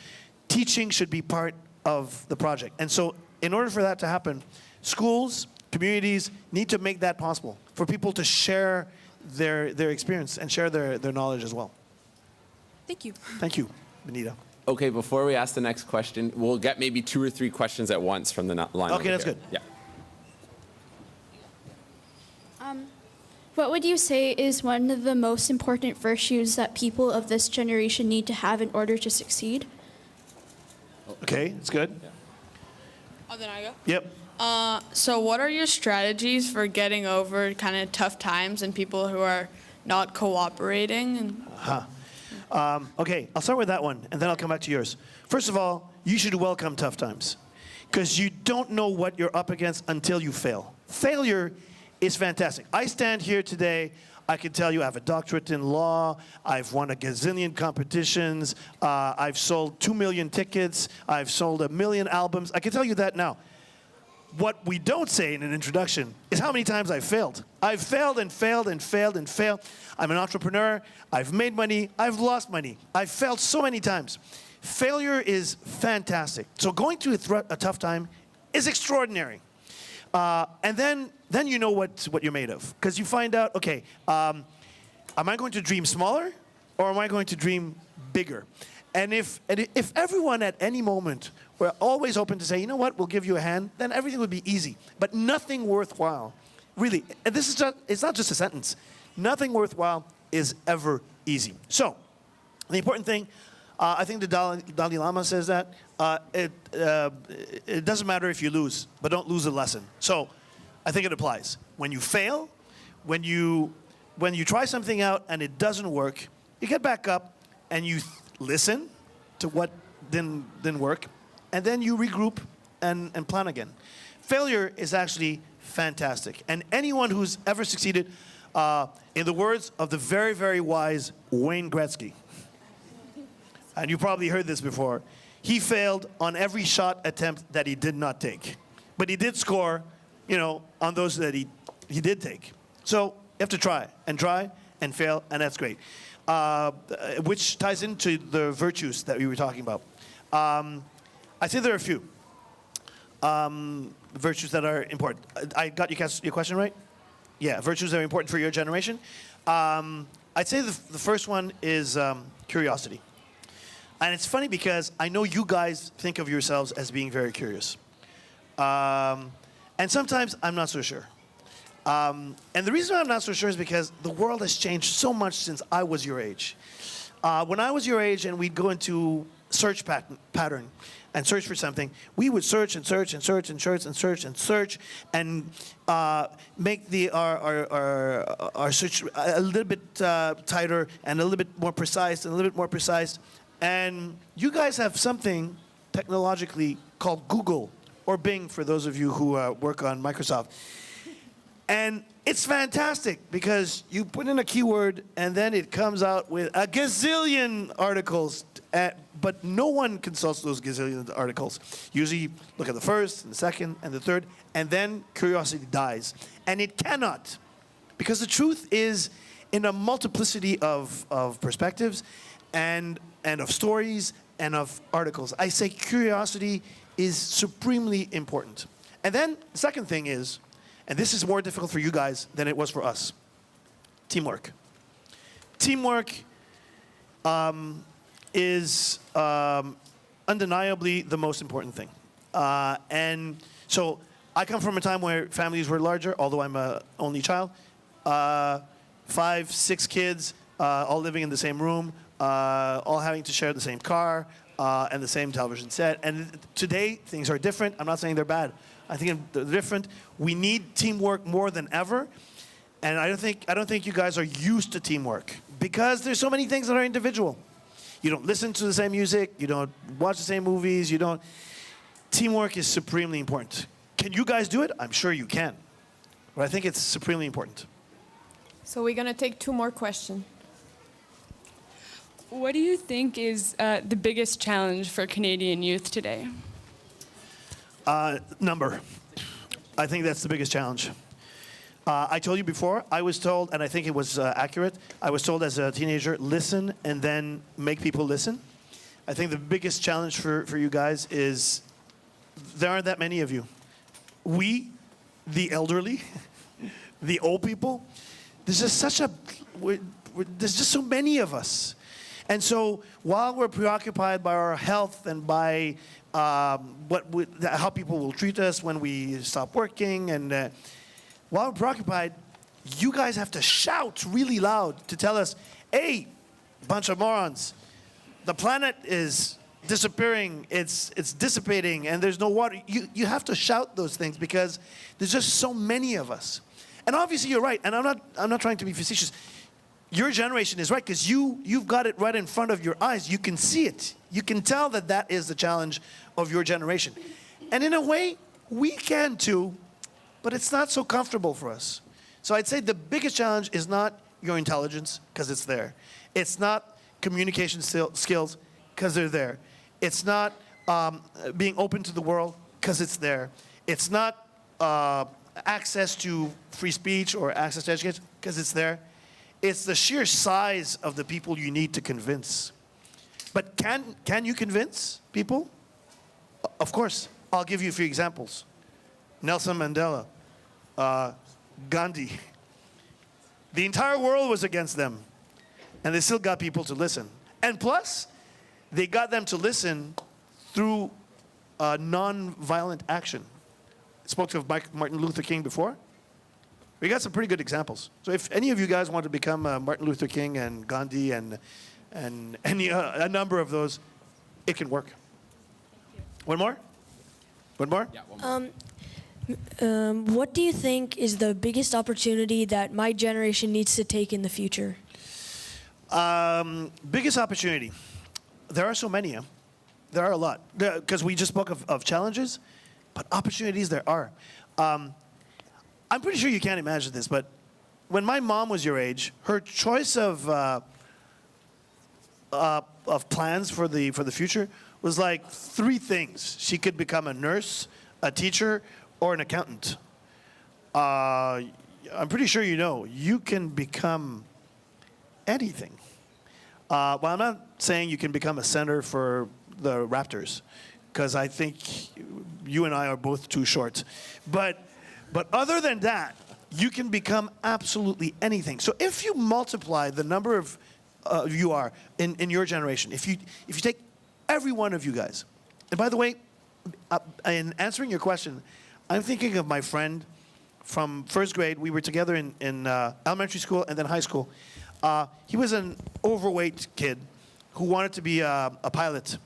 teaching should be part of the project. And so in order for that to happen, schools, communities need to make that possible for people to share their experience and share their knowledge as well. Thank you. Thank you, Benita. Okay, before we ask the next question, we'll get maybe 2 or 3 questions at once from the line. Okay, that's good. Yeah. What would you say is one of the most important virtues that people of this generation need to have in order to succeed? Okay, that's good. Oh, then I go? Yep. So what are your strategies for getting over kind of tough times and people who are not cooperating? And Okay, I'll start with that one, and then I'll come back to yours. First of all, you should welcome tough times, because you don't know what you're up against until you fail. Failure is fantastic. I stand here today. I can tell you I have a doctorate in law. I've won a gazillion competitions. I've sold 2 million tickets. I've sold 1 million albums. I can tell you that now. What we don't say in an introduction is how many times I've failed. I've failed and failed and failed and failed. I'm an entrepreneur. I've made money. I've lost money. I've failed so many times. Failure is fantastic. So going through a tough time is extraordinary. And then you know what you're made of. Because you find out, okay, am I going to dream smaller or am I going to dream bigger? And if everyone at any moment were always open to say, you know what, we'll give you a hand, then everything would be easy. But nothing worthwhile, really, and this is just, it's not just a sentence, nothing worthwhile is ever easy. So, the important thing, I think the Dalai Lama says that, it doesn't matter if you lose, but don't lose the lesson. So, I think it applies. When you fail, when you try something out and it doesn't work, you get back up and you listen to what didn't work, and then you regroup and plan again. Failure is actually fantastic. And anyone who's ever succeeded, in the words of the very, very wise Wayne Gretzky, and you probably heard this before, he failed on every shot attempt that he did not take. But he did score, on those that he did take. So you have to try and fail, and that's great. Which ties into the virtues that we were talking about. I say there are a few virtues that are important. I got your question right? Yeah, virtues that are important for your generation. I'd say the first one is curiosity. And it's funny because I know you guys think of yourselves as being very curious. And sometimes I'm not so sure. And the reason I'm not so sure is because the world has changed so much since I was your age. When I was your age and we'd go into search pattern and search for something, we would search and search and search and search and search and search and make our search a little bit tighter and a little bit more precise and a little bit more precise. And you guys have something technologically called Google, or Bing for those of you who work on Microsoft. And it's fantastic because you put in a keyword and then it comes out with a gazillion articles, but no one consults those gazillion articles. Usually look at the first and the second and the third, and then curiosity dies. And it cannot, because the truth is in a multiplicity of perspectives and of stories and of articles. I say curiosity is supremely important. And then the second thing is, and this is more difficult for you guys than it was for us, teamwork. Teamwork is undeniably the most important thing. And so I come from a time where families were larger, although I'm an only child. 5, 6 kids, all living in the same room, all having to share the same car and the same television set. And today, things are different. I'm not saying they're bad. I think they're different. We need teamwork more than ever. And I don't think you guys are used to teamwork because there's so many things that are individual. You don't listen to the same music. You don't watch the same movies. Teamwork is supremely important. Can you guys do it? I'm sure you can. But I think it's supremely important. So we're going to take 2 more questions. What do you think is the biggest challenge for Canadian youth today? Number. I think that's the biggest challenge. I told you before, I was told, and I think it was accurate, I was told as a teenager, listen and then make people listen. I think the biggest challenge for you guys is there aren't that many of you. We, the elderly, the old people, there's just there's just so many of us. And so while we're preoccupied by our health and by how people will treat us when we stop working, and while we're preoccupied, you guys have to shout really loud to tell us, hey, bunch of morons, the planet is disappearing, it's dissipating, and there's no water. You have to shout those things because there's just so many of us. And obviously you're right, and I'm not trying to be facetious. Your generation is right because you've got it right in front of your eyes. You can see it. You can tell that is the challenge of your generation. And in a way, we can too, but it's not so comfortable for us. So I'd say the biggest challenge is not your intelligence, because it's there. It's not communication skills, because they're there. It's not being open to the world, because it's there. It's not access to free speech or access to education, because it's there. It's the sheer size of the people you need to convince. But can you convince people? Of course. I'll give you a few examples. Nelson Mandela, Gandhi. The entire world was against them, and they still got people to listen. And plus, they got them to listen through non-violent action. I spoke of Martin Luther King before. We got some pretty good examples. So if any of you guys want to become Martin Luther King and Gandhi and any a number of those, it can work. One more? One more? Yeah, one more. What do you think is the biggest opportunity that my generation needs to take in the future? Biggest opportunity. There are so many. There are a lot. Because we just spoke of challenges, but opportunities there are. I'm pretty sure you can't imagine this, but when my mom was your age, her choice of plans for the future was like 3 things. She could become a nurse, a teacher, or an accountant. I'm pretty sure you know, you can become anything. Well, I'm not saying you can become a center for the Raptors, because I think you and I are both too short. But other than that, you can become absolutely anything. So if you multiply the number of you are in your generation, if you take every one of you guys, and by the way, in answering your question, I'm thinking of my friend from first grade. We were together in elementary school and then high school. He was an overweight kid who wanted to be a pilot.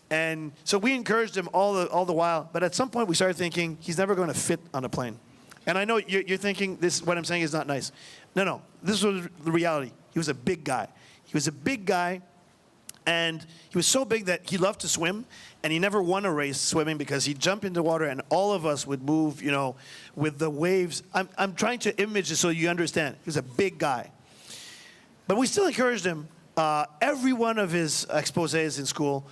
And so we encouraged him all the while, but at some point we started thinking he's never going to fit on a plane. And I know you're thinking what I'm saying is not nice. No, this was the reality. He was a big guy. He was a big guy, and he was so big that he loved to swim, and he never won a race swimming because he'd jump into water and all of us would move, with the waves. I'm trying to image it so you understand. He was a big guy. But we still encouraged him. Every one of his exposés in school,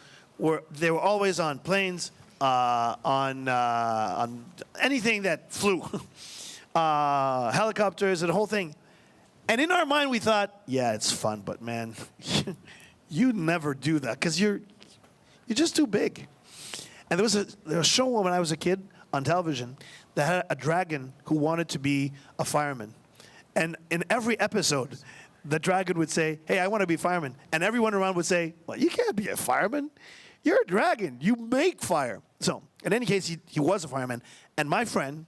they were always on planes, on anything that flew, helicopters and the whole thing. And in our mind, we thought, yeah, it's fun, but man, you never do that because you're just too big. And there was a show when I was a kid on television that had a dragon who wanted to be a fireman. And in every episode, the dragon would say, hey, I want to be a fireman. And everyone around would say, well, you can't be a fireman. You're a dragon. You make fire. So, in any case, he was a fireman. And my friend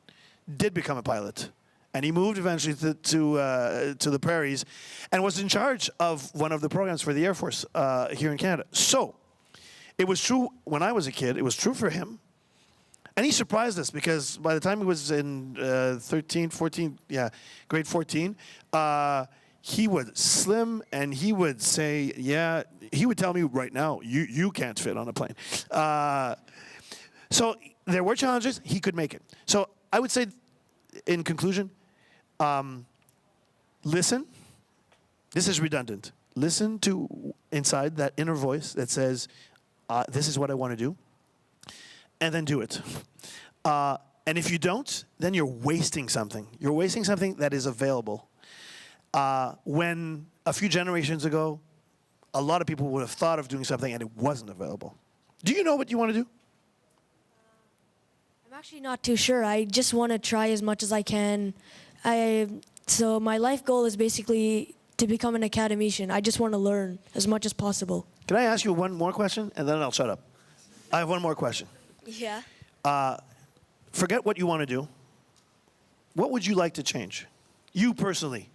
did become a pilot. And he moved eventually to the prairies and was in charge of one of the programs for the Air Force here in Canada. So, it was true when I was a kid. It was true for him. And he surprised us because by the time he was in grade 14, he was slim, and he would say, yeah, he would tell me right now, you can't fit on a plane. So there were challenges. He could make it. So I would say, in conclusion, listen. This is redundant. Listen to inside that inner voice that says, this is what I want to do, and then do it. And if you don't, then you're wasting something. You're wasting something that is available. When a few generations ago, a lot of people would have thought of doing something and it wasn't available. Do you know what you want to do? I'm actually not too sure. I just want to try as much as I can. So my life goal is basically to become an academician. I just want to learn as much as possible. Can I ask you one more question, and then I'll shut up? I have one more question. Yeah. Forget what you want to do. What would you like to change? You personally.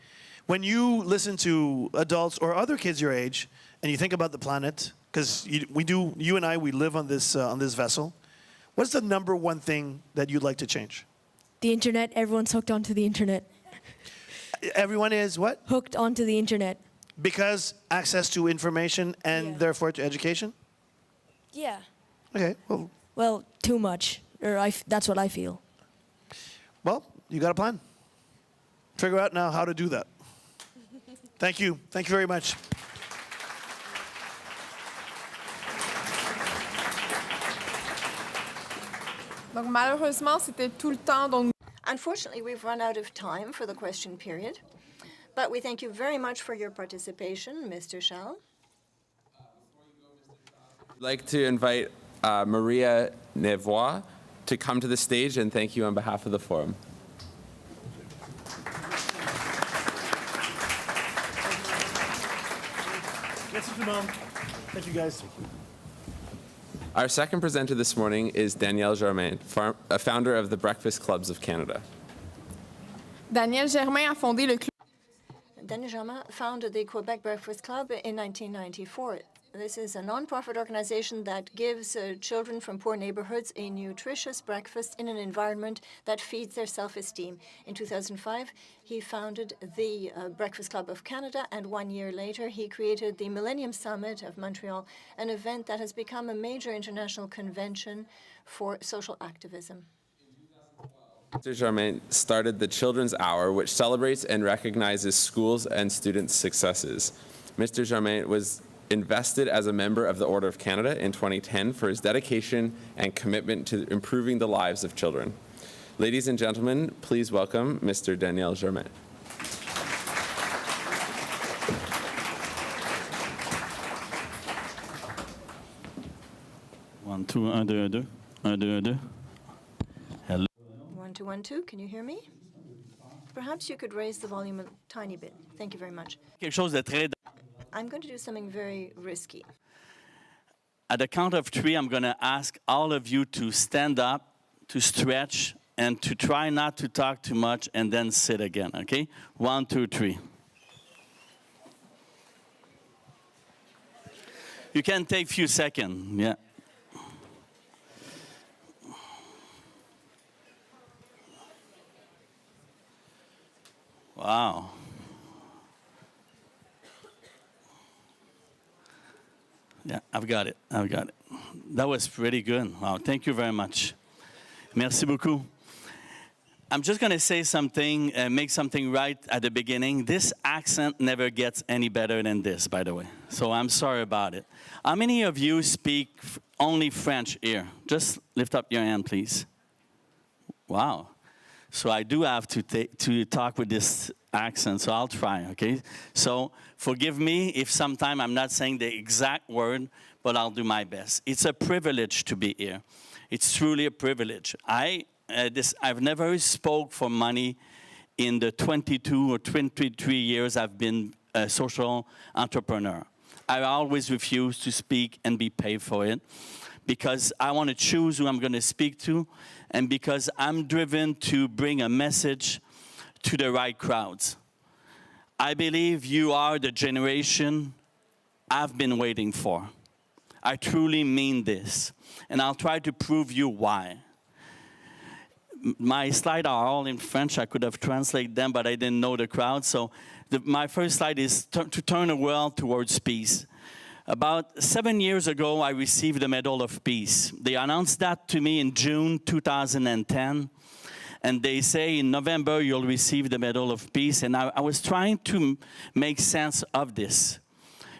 When you listen to adults or other kids your age, and you think about the planet, because you and I, we live on this vessel. What's the number one thing that you'd like to change? The internet. Everyone's hooked onto the internet. Everyone is what? Hooked onto the internet. Because access to information and therefore to education? Yeah. Okay, Well, too much. That's what I feel. Well, you got a plan. Figure out now how to do that. Thank you. Thank you very much. Donc, malheureusement, c'était tout le temps dont Unfortunately, we've run out of time for the question period, but we thank you very much for your participation, Mr. Schall. I'd like to invite Maria Nevois to come to the stage and thank you on behalf of the forum. Merci tout le monde. Thank you, guys. Our second presenter this morning is Danielle Germain, a founder of the Breakfast Clubs of Canada. Daniel Germain a fondé le club. Daniel Germain founded the Quebec Breakfast Club in 1994. This is a non-profit organization that gives children from poor neighborhoods a nutritious breakfast in an environment that feeds their self-esteem. In 2005, he founded the Breakfast Club of Canada, and 1 year later, he created the Millennium Summit of Montreal, an event that has become a major international convention for social activism. Mr. Germain started the Children's Hour, which celebrates and recognizes schools and students' successes. Mr. Germain was invested as a member of the Order of Canada in 2010 for his dedication and commitment to improving the lives of children. Ladies and gentlemen, please welcome Mr. Daniel Germain. One, two, un, deux, un, deux. Un, deux, un, deux. Hello. 1, 2, 1, 2. Can you hear me? Perhaps you could raise the volume a tiny bit. Thank you very much. Quelque chose de très... I'm going to do something very risky. At the count of 3, I'm going to ask all of you to stand up, to stretch, and to try not to talk too much, and then sit again, okay? 1, 2, 3. You can take a few seconds, yeah. Wow. Yeah, I've got it. That was pretty good. Wow, thank you very much. Merci beaucoup. I'm just going to say something, make something right at the beginning. This accent never gets any better than this, by the way. So I'm sorry about it. How many of you speak only French here? Just lift up your hand, please. Wow. So I do have to talk with this accent, so I'll try, okay? So forgive me if sometime I'm not saying the exact word, but I'll do my best. It's a privilege to be here. It's truly a privilege. I've never spoke for money in the 22 or 23 years I've been a social entrepreneur. I always refuse to speak and be paid for it because I want to choose who I'm going to speak to, and because I'm driven to bring a message to the right crowds. I believe you are the generation I've been waiting for. I truly mean this, and I'll try to prove you why. My slides are all in French. I could have translated them, but I didn't know the crowd. So my first slide is to turn the world towards peace. About 7 years ago, I received the Medal of Peace. They announced that to me in June 2010. And they say in November, you'll receive the Medal of Peace. And I was trying to make sense of this.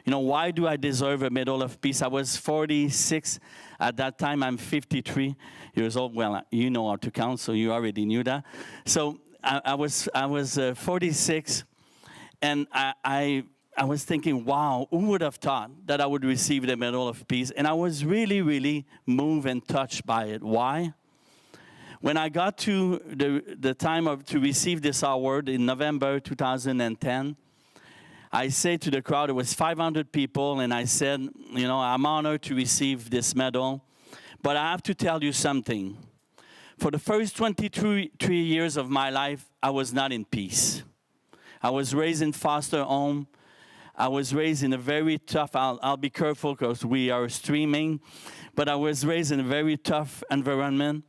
You know, why do I deserve a Medal of Peace? I was 46. At that time, I'm 53 years old. Well, you know how to count, so you already knew that. So I was 46, and I was thinking, wow, who would have thought that I would receive the Medal of Peace? And I was really, really moved and touched by it. Why? When I got to the time to receive this award in November 2010, I said to the crowd, it was 500 people, and I said, you know, I'm honored to receive this medal, but I have to tell you something. For the first 23 years of my life, I was not in peace. I was raised in foster home. I was raised in a very tough, I'll be careful because we are streaming, but I was raised in a very tough environment.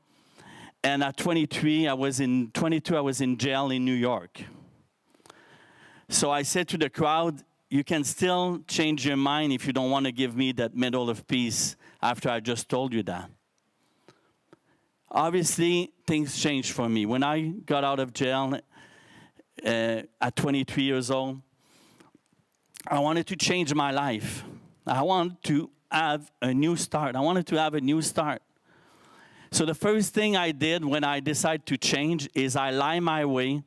And at 22, I was in jail in New York. So I said to the crowd, you can still change your mind if you don't want to give me that Medal of Peace after I just told you that. Obviously, things changed for me. When I got out of jail at 23 years old, I wanted to change my life. I wanted to have a new start. I wanted to have a new start. So the first thing I did when I decided to change is I lined my way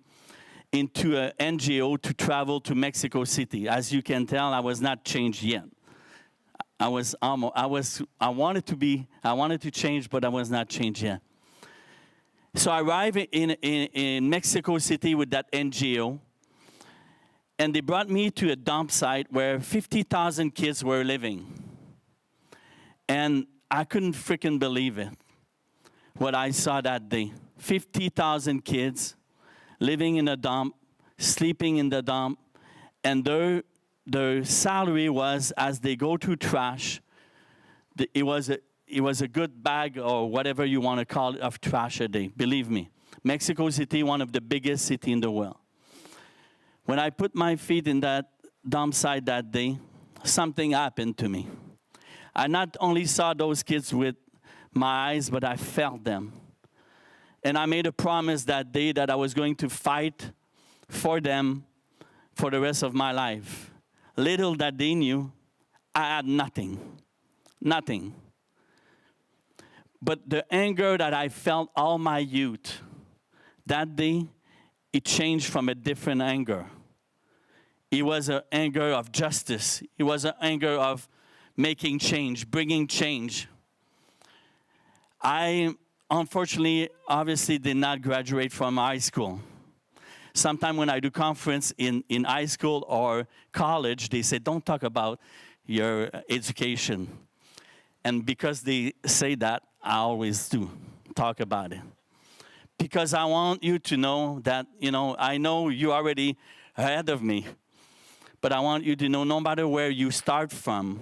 into an NGO to travel to Mexico City. As you can tell, I was not changed yet. I wanted to change, but I was not changed yet. So I arrived in Mexico City with that NGO, and they brought me to a dump site where 50,000 kids were living. And I couldn't freaking believe it, what I saw that day. 50,000 kids living in a dump, sleeping in the dump, and their salary was, as they go to trash, it was a good bag or whatever you want to call it of trash a day. Believe me, Mexico City, one of the biggest cities in the world. When I put my feet in that dump site that day, something happened to me. I not only saw those kids with my eyes, but I felt them. And I made a promise that day that I was going to fight for them for the rest of my life. Little that they knew, I had nothing. Nothing. But the anger that I felt all my youth, that day, it changed from a different anger. It was an anger of justice. It was an anger of making change, bringing change. I, unfortunately, obviously did not graduate from high school. Sometimes when I do conference in high school or college, they say, don't talk about your education. And because they say that, I always do talk about it. Because I want you to know that, I know you're already ahead of me. But I want you to know no matter where you start from,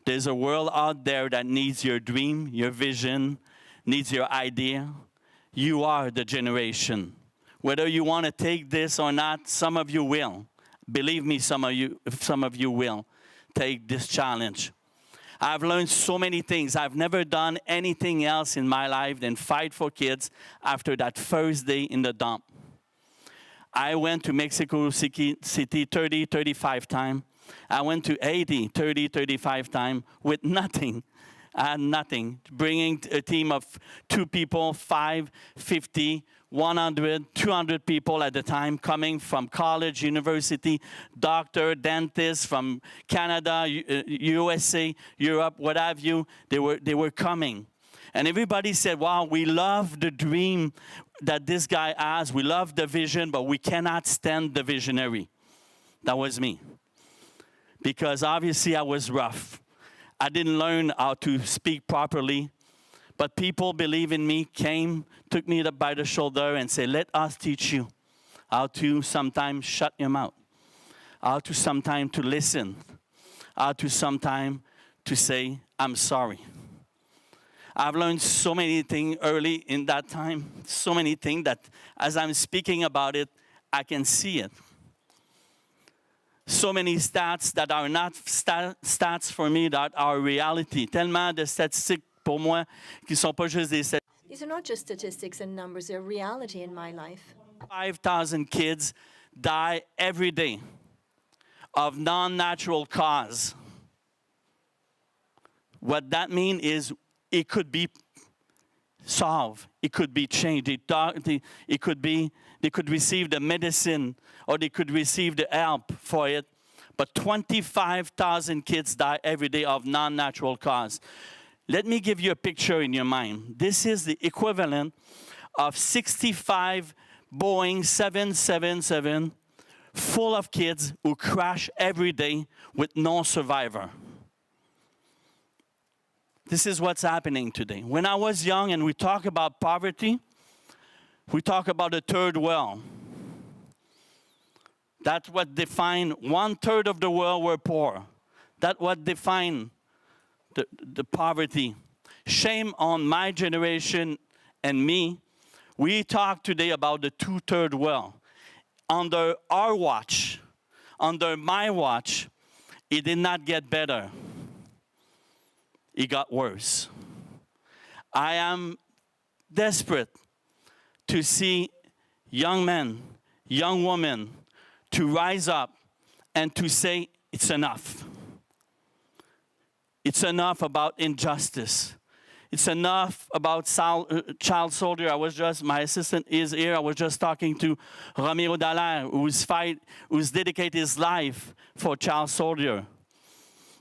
there's a world out there that needs your dream, your vision, needs your idea. You are the generation. Whether you want to take this or not, some of you will. Believe me, some of you will take this challenge. I've learned so many things. I've never done anything else in my life than fight for kids after that first day in the dump. I went to Mexico City 30, 35 times. I went to Haiti 30, 35 times with nothing. I had nothing. Bringing a team of 2 people, 5, 50, 100, 200 people at the time, coming from college, university, doctor, dentist, from Canada, USA, Europe, what have you. They were coming. And everybody said, wow, we love the dream that this guy has. We love the vision, but we cannot stand the visionary. That was me. Because obviously I was rough. I didn't learn how to speak properly. But people believe in me, came, took me by the shoulder and said, let us teach you how to sometimes shut your mouth. How to sometimes to listen. How to sometimes to say, I'm sorry. I've learned so many things early in that time, so many things that as I'm speaking about it, I can see it. So many stats that are not stats for me, that are reality. Tellement de statistiques pour moi qui sont pas juste des statistiques. These are not just statistics and numbers, they're reality in my life. 5,000 kids die every day of non-natural cause. What that means is it could be solved. It could be changed. It could be, they could receive the medicine or they could receive the help for it. But 25,000 kids die every day of non-natural cause. Let me give you a picture in your mind. This is the equivalent of 65 Boeing 777 full of kids who crash every day with no survivor. This is what's happening today. When I was young and we talk about poverty, we talk about the third world. That's what defined 1/3 of the world were poor. That's what defined the poverty. Shame on my generation and me. We talk today about the 2/3 world. Under our watch, under my watch, it did not get better. It got worse. I am desperate to see young men, young women, to rise up and to say it's enough. It's enough about injustice. It's enough about child soldier. My assistant is here. I was just talking to Ramiro Dallaire, who's dedicated his life for child soldier.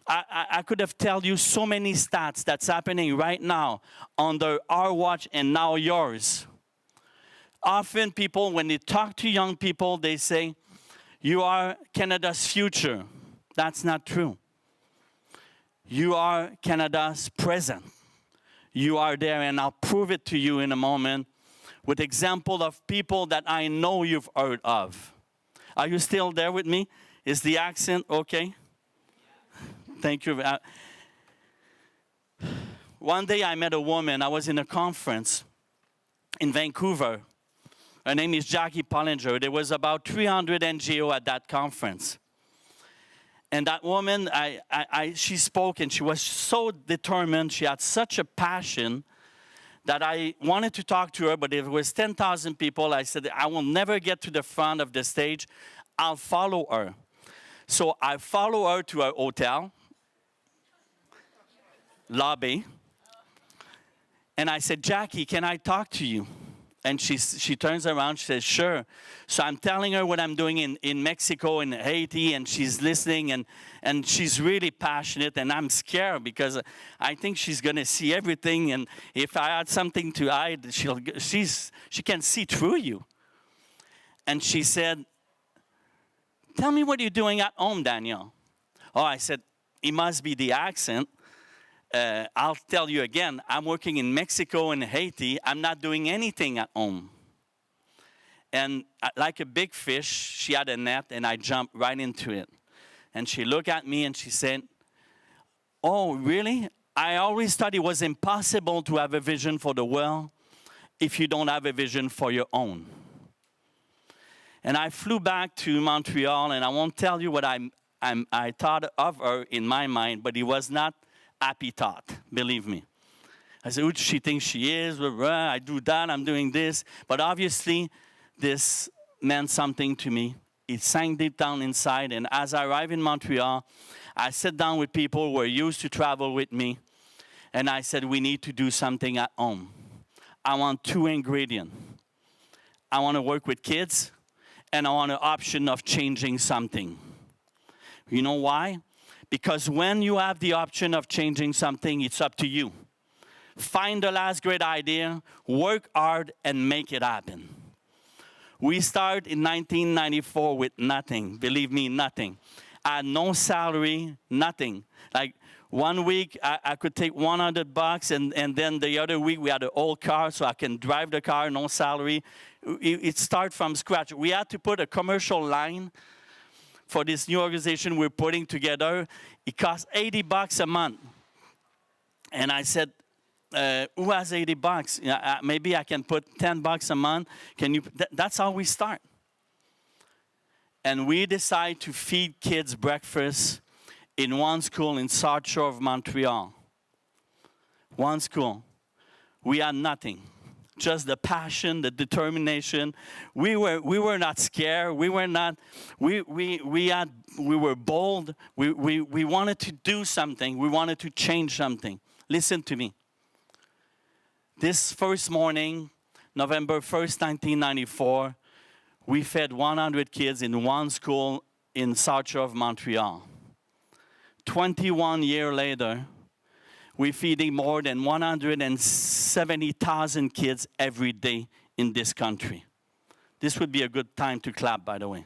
I could have told you so many stats that's happening right now under our watch and now yours. Often people, when they talk to young people, they say, you are Canada's future. That's not true. You are Canada's present. You are there, and I'll prove it to you in a moment with example of people that I know you've heard of. Are you still there with me? Is the accent okay? Thank you. One day I met a woman. I was in a conference in Vancouver. Her name is Jackie Pollinger. There was about 300 NGO at that conference. And that woman, she spoke, and she was so determined. She had such a passion that I wanted to talk to her, but if it was 10,000 people, I said, I will never get to the front of the stage. I'll follow her. So I follow her to her hotel lobby. And I said, Jackie, can I talk to you? And she turns around, she says, sure. So I'm telling her what I'm doing in Mexico and Haiti, and she's listening, and she's really passionate, and I'm scared because I think she's going to see everything, and if I had something to hide, she can see through you. And she said, tell me what you're doing at home, Daniel. Oh, I said, it must be the accent. I'll tell you again, I'm working in Mexico and Haiti. I'm not doing anything at home. And like a big fish, she had a net, and I jumped right into it. And she looked at me and she said, oh, really? I always thought it was impossible to have a vision for the world if you don't have a vision for your own. And I flew back to Montreal, and I won't tell you what I thought of her in my mind, but it was not happy thought, believe me. I said, who does she think she is? I do that, I'm doing this. But obviously, this meant something to me. It sank deep down inside. And as I arrived in Montreal, I sat down with people who were used to travel with me. And I said, we need to do something at home. I want 2 ingredients. I want to work with kids, and I want an option of changing something. You know why? Because when you have the option of changing something, it's up to you. Find the last great idea, work hard, and make it happen. We started in 1994 with nothing. Believe me, nothing. I had no salary, nothing. Like 1 week, I could take $100, and then the other week, we had an old car, so I can drive the car, no salary. It started from scratch. We had to put a commercial line for this new organization we're putting together. It costs $80 a month. And I said, who has $80? Maybe I can put $10 a month. Can you? That's how we start. And we decide to feed kids breakfast in one school in South Shore of Montreal. One school. We had nothing. Just the passion, the determination. We were not scared. We were not. We were bold. We wanted to do something. We wanted to change something. Listen to me. This first morning, November 1st, 1994, we fed 100 kids in one school in South Shore of Montreal. 21 years later, we're feeding more than 170,000 kids every day in this country. This would be a good time to clap, by the way.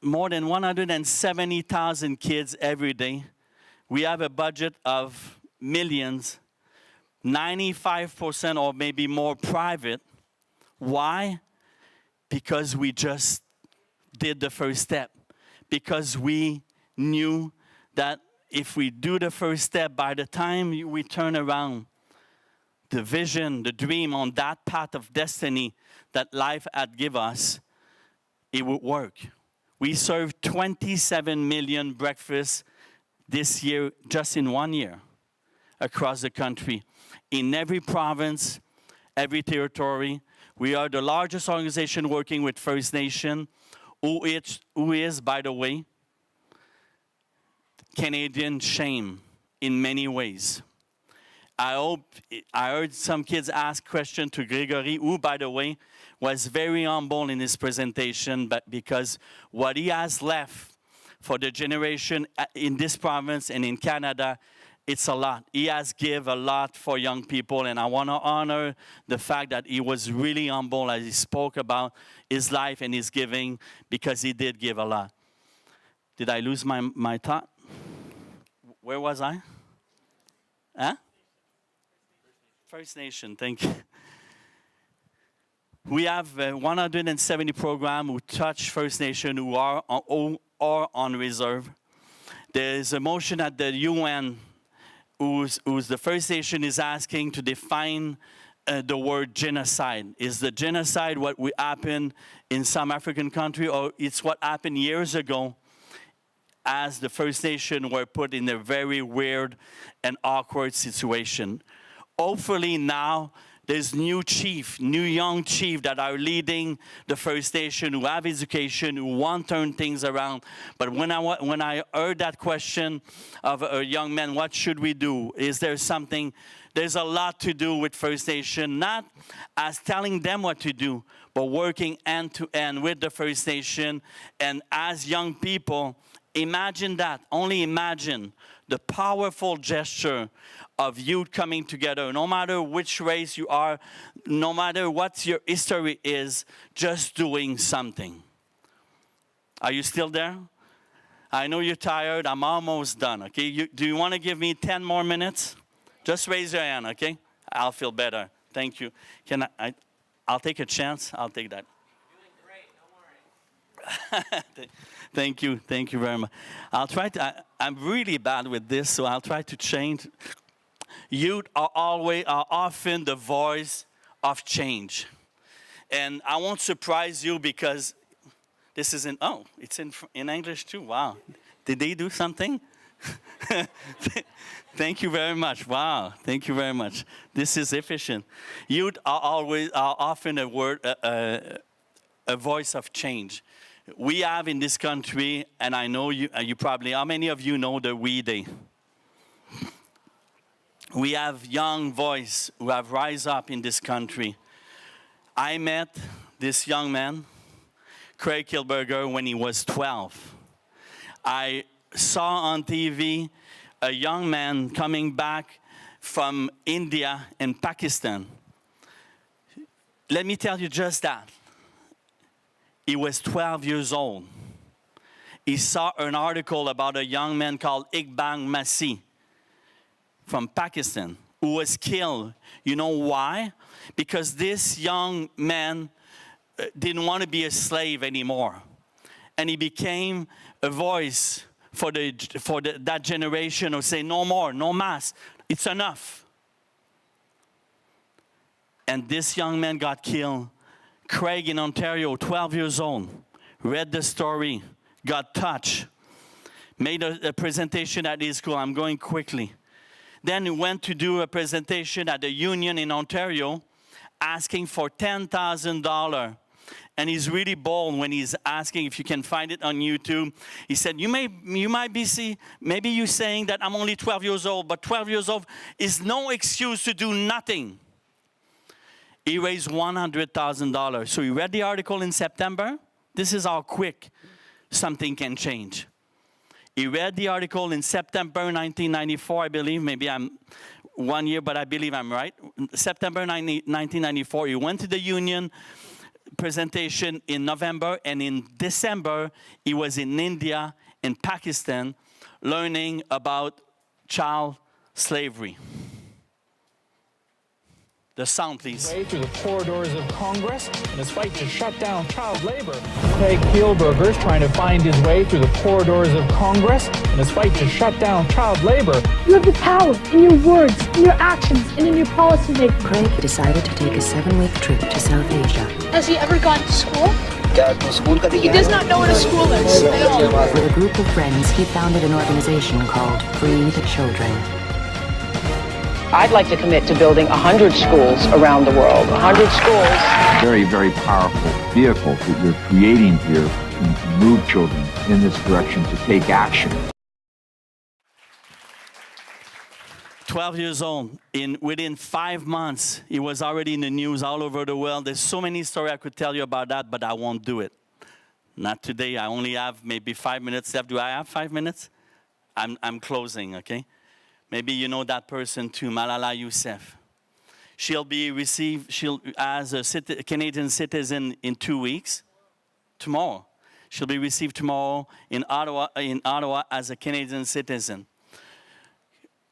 More than 170,000 kids every day. We have a budget of millions, 95% or maybe more private. Why? Because we just did the first step. Because we knew that if we do the first step, by the time we turn around, the vision, the dream on that path of destiny that life had given us, it would work. We served 27 million breakfasts this year, just in 1 year, across the country, in every province, every territory. We are the largest organization working with First Nation, who is, by the way, Canadian shame in many ways. I heard some kids ask questions to Gregory, who, by the way, was very humble in his presentation, but because what he has left for the generation in this province and in Canada, it's a lot. He has given a lot for young people, and I want to honor the fact that he was really humble as he spoke about his life and his giving, because he did give a lot. Did I lose my thought? Where was I? Huh? First Nation, thank you. We have 170 programs who touch First Nation who are on reserve. There is a motion at the UN who's the First Nation is asking to define the word genocide. Is the genocide what happened in some African country, or it's what happened years ago as the First Nation were put in a very weird and awkward situation? Hopefully now there's new young chief that are leading the First Nation, who have education, who want to turn things around. But when I heard that question of a young man, what should we do? Is there something? There's a lot to do with First Nation, not as telling them what to do, but working hand to hand with the First Nation. And as young people, imagine that. Only imagine the powerful gesture of youth coming together, no matter which race you are, no matter what your history is, just doing something. Are you still there? I know you're tired. I'm almost done, okay? Do you want to give me 10 more minutes? Just raise your hand, okay? I'll feel better. Thank you. I'll take a chance. I'll take that. Doing great. Don't worry. Thank you. Thank you very much. I'll try to, I'm really bad with this, so I'll try to change. Youth are often the voice of change. And I won't surprise you because this is it's in English too. Wow. Did they do something? Thank you very much. Wow. Thank you very much. This is efficient. Youth are often a voice of change. We have in this country, and I know you probably, how many of you know the We Day? We have young voice who have rise up in this country. I met this young man, Craig Kilberger, when he was 12. I saw on TV a young man coming back from India and Pakistan. Let me tell you just that. He was 12 years old. He saw an article about a young man called Iqbal Masih from Pakistan, who was killed. You know why? Because this young man didn't want to be a slave anymore. And he became a voice for that generation who say, no more, no mass, it's enough. And this young man got killed. Craig in Ontario, 12 years old, read the story, got touched, made a presentation at his school. I'm going quickly. Then he went to do a presentation at the union in Ontario, asking for $10,000. And he's really bold when he's asking, if you can find it on YouTube. He said, maybe you're saying that I'm only 12 years old, but 12 years old is no excuse to do nothing. He raised $100,000. So he read the article in September. This is how quick something can change. He read the article in September 1994, I believe. Maybe I'm 1 year, but I believe I'm right. September 1994, he went to the union presentation in November, and in December, he was in India and Pakistan learning about child slavery. The sound, please. Way through the corridors of Congress in his fight to shut down child labor. Craig Kielburger is trying to find his way through the corridors of Congress in his fight to shut down child labor. You have the power in your words, in your actions, and in your policy making. Craig decided to take a 7-week trip to South Asia. Has he ever gone to school? He does not know what a school is at all. With a group of friends, he founded an organization called Free the Children. I'd like to commit to building 100 schools around the world, 100 schools. Very, very powerful vehicle that you're creating here to move children in this direction to take action. 12 years old, within 5 months, he was already in the news all over the world. There's so many stories I could tell you about that, but I won't do it. Not today. I only have maybe 5 minutes left. Do I have 5 minutes? I'm closing, okay? Maybe you know that person too, Malala Yousafzai. She'll as a Canadian citizen in 2 weeks, tomorrow. She'll be received tomorrow in Ottawa as a Canadian citizen.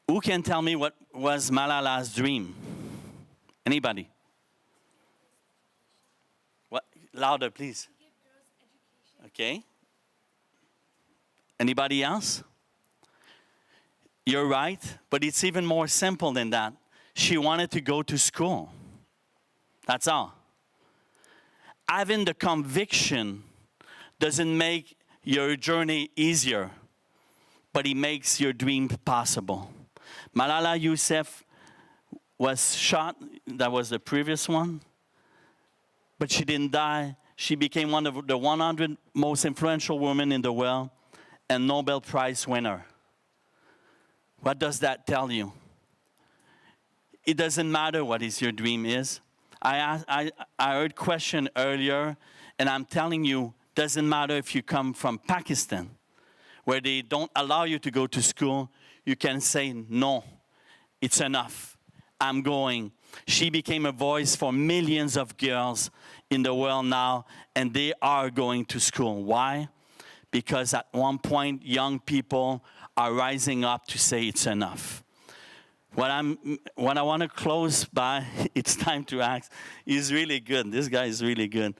Who can tell me what was Malala's dream? Anybody? What? Louder, please. Okay. Anybody else? You're right, but it's even more simple than that. She wanted to go to school. That's all. Having the conviction doesn't make your journey easier, but it makes your dream possible. Malala Yousafzai was shot. That was the previous one. But she didn't die. She became one of the 100 most influential women in the world and Nobel Prize winner. What does that tell you? It doesn't matter what your dream is. I heard a question earlier, and I'm telling you, doesn't matter if you come from Pakistan, where they don't allow you to go to school. You can say, no, it's enough. I'm going. She became a voice for millions of girls in the world now, and they are going to school. Why? Because at one point, young people are rising up to say it's enough. What I want to close by, it's time to ask, he's really good. This guy is really good.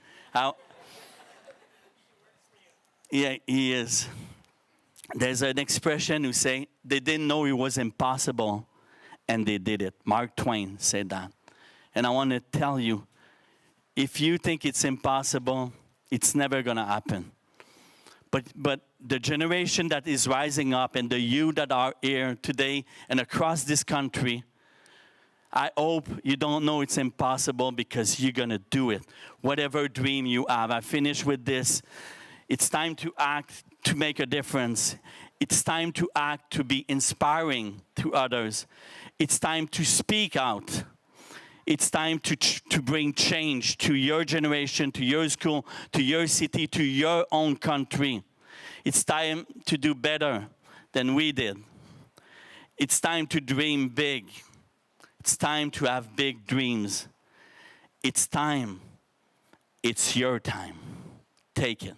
Yeah, he is. There's an expression who say, they didn't know it was impossible, and they did it. Mark Twain said that. And I want to tell you, if you think it's impossible, it's never going to happen. But the generation that is rising up and the youth that are here today and across this country, I hope you don't know it's impossible because you're going to do it. Whatever dream you have. I finish with this. It's time to act to make a difference. It's time to act to be inspiring to others. It's time to speak out. It's time to bring change to your generation, to your school, to your city, to your own country. It's time to do better than we did. It's time to dream big. It's time to have big dreams. It's time. It's your time. Take it.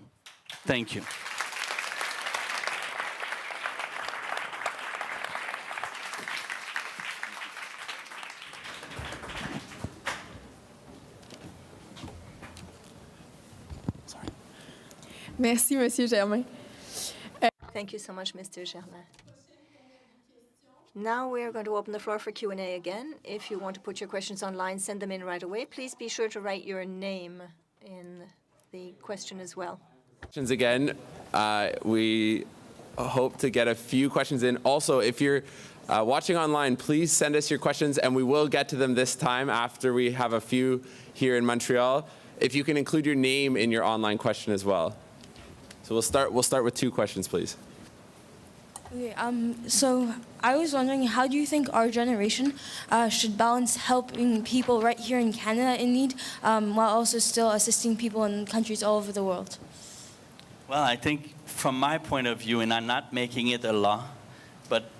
Thank you. Merci, Monsieur Germain. Thank you so much, Mr. Germain. Now we're going to open the floor for Q&A again. If you want to put your questions online, send them in right away. Please be sure to write your name in the question as well. Questions again. We hope to get a few questions in. Also, if you're watching online, please send us your questions, and we will get to them this time after we have a few here in Montreal. If you can include your name in your online question as well. So we'll start with 2 questions, please. Okay, so I was wondering, how do you think our generation should balance helping people right here in Canada in need while also still assisting people in countries all over the world? Well, I think from my point of view, and I'm not making it a law, but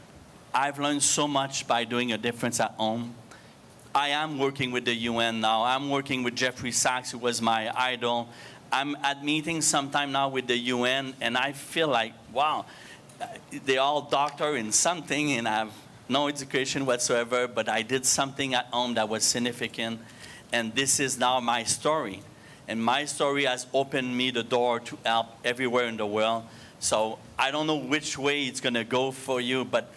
I've learned so much by doing a difference at home. I am working with the UN now. I'm working with Jeffrey Sachs, who was my idol. I'm at meetings sometime now with the UN, and I feel like, wow, they all doctor in something, and I have no education whatsoever, but I did something at home that was significant, and this is now my story. And my story has opened me the door to help everywhere in the world. So I don't know which way it's going to go for you, but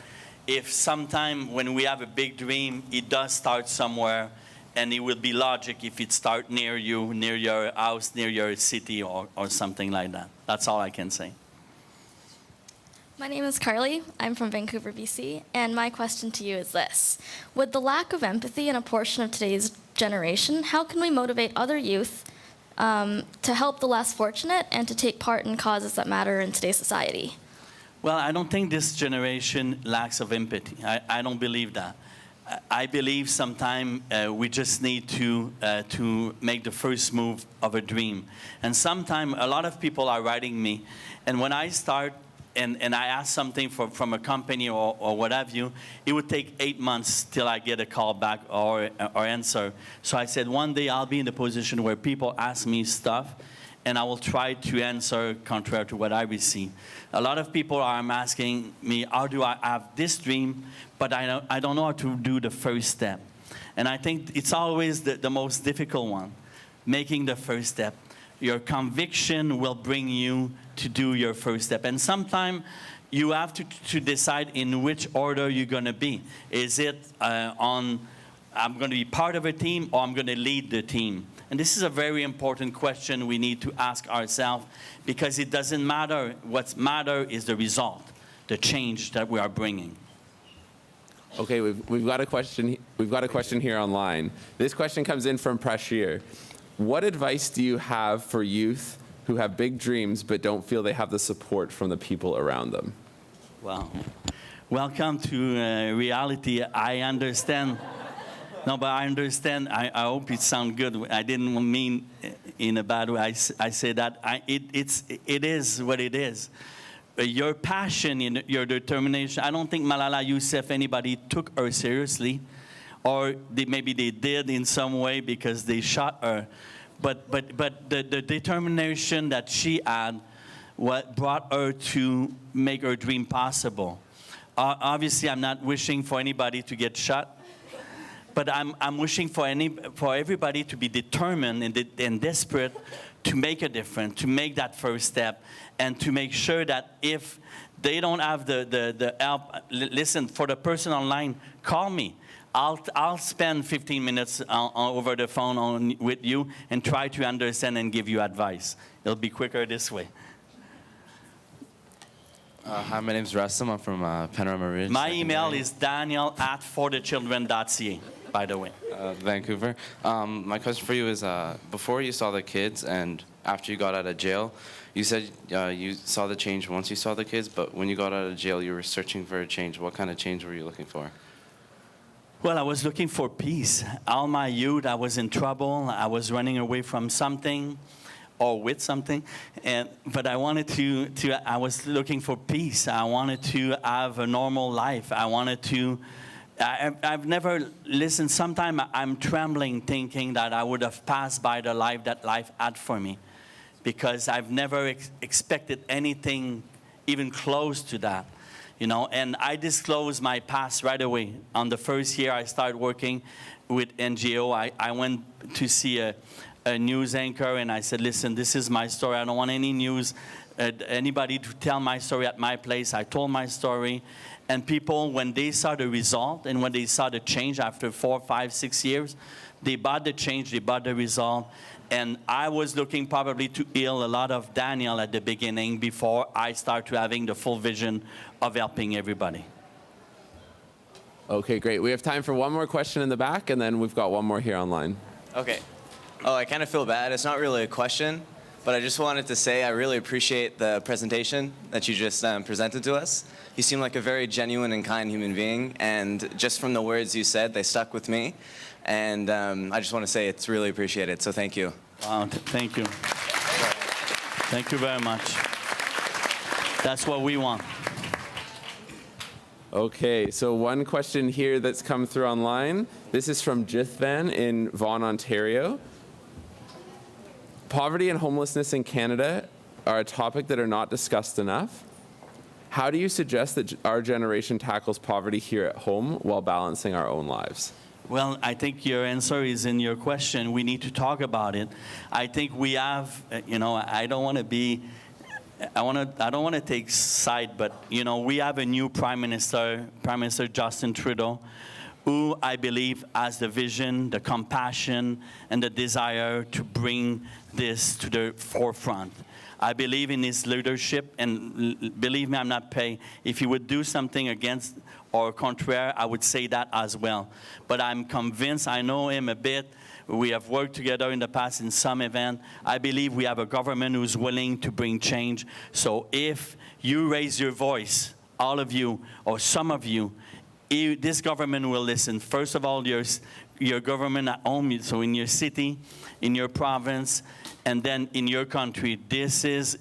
if sometime when we have a big dream, it does start somewhere, and it will be logic if it starts near you, near your house, near your city, or something like that. That's all I can say. My name is Carly. I'm from Vancouver, BC, and my question to you is this. With the lack of empathy in a portion of today's generation, how can we motivate other youth to help the less fortunate and to take part in causes that matter in today's society? Well, I don't think this generation lacks of empathy. I don't believe that. I believe sometimes we just need to make the first move of a dream. And sometimes a lot of people are writing me, and when I start and I ask something from a company or what have you, it would take 8 months till I get a call back or answer. So I said, one day I'll be in the position where people ask me stuff, and I will try to answer contrary to what I receive. A lot of people are asking me, how do I have this dream, but I don't know how to do the first step. And I think it's always the most difficult one, making the first step. Your conviction will bring you to do your first step. And sometimes you have to decide in which order you're going to be. Is it I'm going to be part of a team, or I'm going to lead the team? And this is a very important question we need to ask ourselves, because it doesn't matter. What matters is the result, the change that we are bringing. Okay, we've got a question. We've got a question here online. This question comes in from Prashir. What advice do you have for youth who have big dreams but don't feel they have the support from the people around them? Wow. Welcome to reality. I understand. No, but I understand. I hope it sounds good. I didn't mean in a bad way. I say that. It is what it is. Your passion, your determination. I don't think Malala Yousafzai, anybody took her seriously. Or maybe they did in some way because they shot her. But the determination that she had, what brought her to make her dream possible. Obviously, I'm not wishing for anybody to get shot, but I'm wishing for everybody to be determined and desperate to make a difference, to make that first step, and to make sure that if they don't have the help, listen, for the person online, call me. I'll spend 15 minutes over the phone with you and try to understand and give you advice. It'll be quicker this way. Hi, my name's Rustam. I'm from Panorama Ridge. My email is daniel@forthechildren.ca, by the way. Vancouver. My question for you is, before you saw the kids and after you got out of jail, you said you saw the change once you saw the kids, but when you got out of jail, you were searching for a change. What kind of change were you looking for? Well, I was looking for peace. All my youth, I was in trouble. I was running away from something or with something. But I wanted I was looking for peace. I wanted to have a normal life. I've never listened. Sometimes I'm trembling thinking that I would have passed by the life that life had for me, because I've never expected anything even close to that. You know, and I disclosed my past right away. On the first year I started working with NGO, I went to see a news anchor, and I said, listen, this is my story. I don't want any news, anybody to tell my story at my place. I told my story. And people, when they saw the result and when they saw the change after 4, 5, 6 years, they bought the change, they bought the result. And I was looking probably to heal a lot of Daniel at the beginning before I start to having the full vision of helping everybody. Okay, great. We have time for one more question in the back, and then we've got one more here online. Okay. Oh, I kind of feel bad. It's not really a question, but I just wanted to say I really appreciate the presentation that you just presented to us. You seem like a very genuine and kind human being, and just from the words you said, they stuck with me. And I just want to say it's really appreciated, so thank you. Wow, thank you. Thank you very much. That's what we want. Okay, so one question here that's come through online. This is from Jithvan in Vaughan, Ontario. Poverty and homelessness in Canada are a topic that are not discussed enough. How do you suggest that our generation tackles poverty here at home while balancing our own lives? Well, I think your answer is in your question. We need to talk about it. I think we have, I don't want to take side, but, we have a new Prime Minister Justin Trudeau, who I believe has the vision, the compassion, and the desire to bring this to the forefront. I believe in his leadership, and believe me, I'm not paid. If he would do something against or contrary, I would say that as well. But I'm convinced, I know him a bit. We have worked together in the past in some event. I believe we have a government who's willing to bring change. So if you raise your voice, all of you, or some of you, this government will listen. First of all, your government at home, so in your city, in your province, and then in your country. This is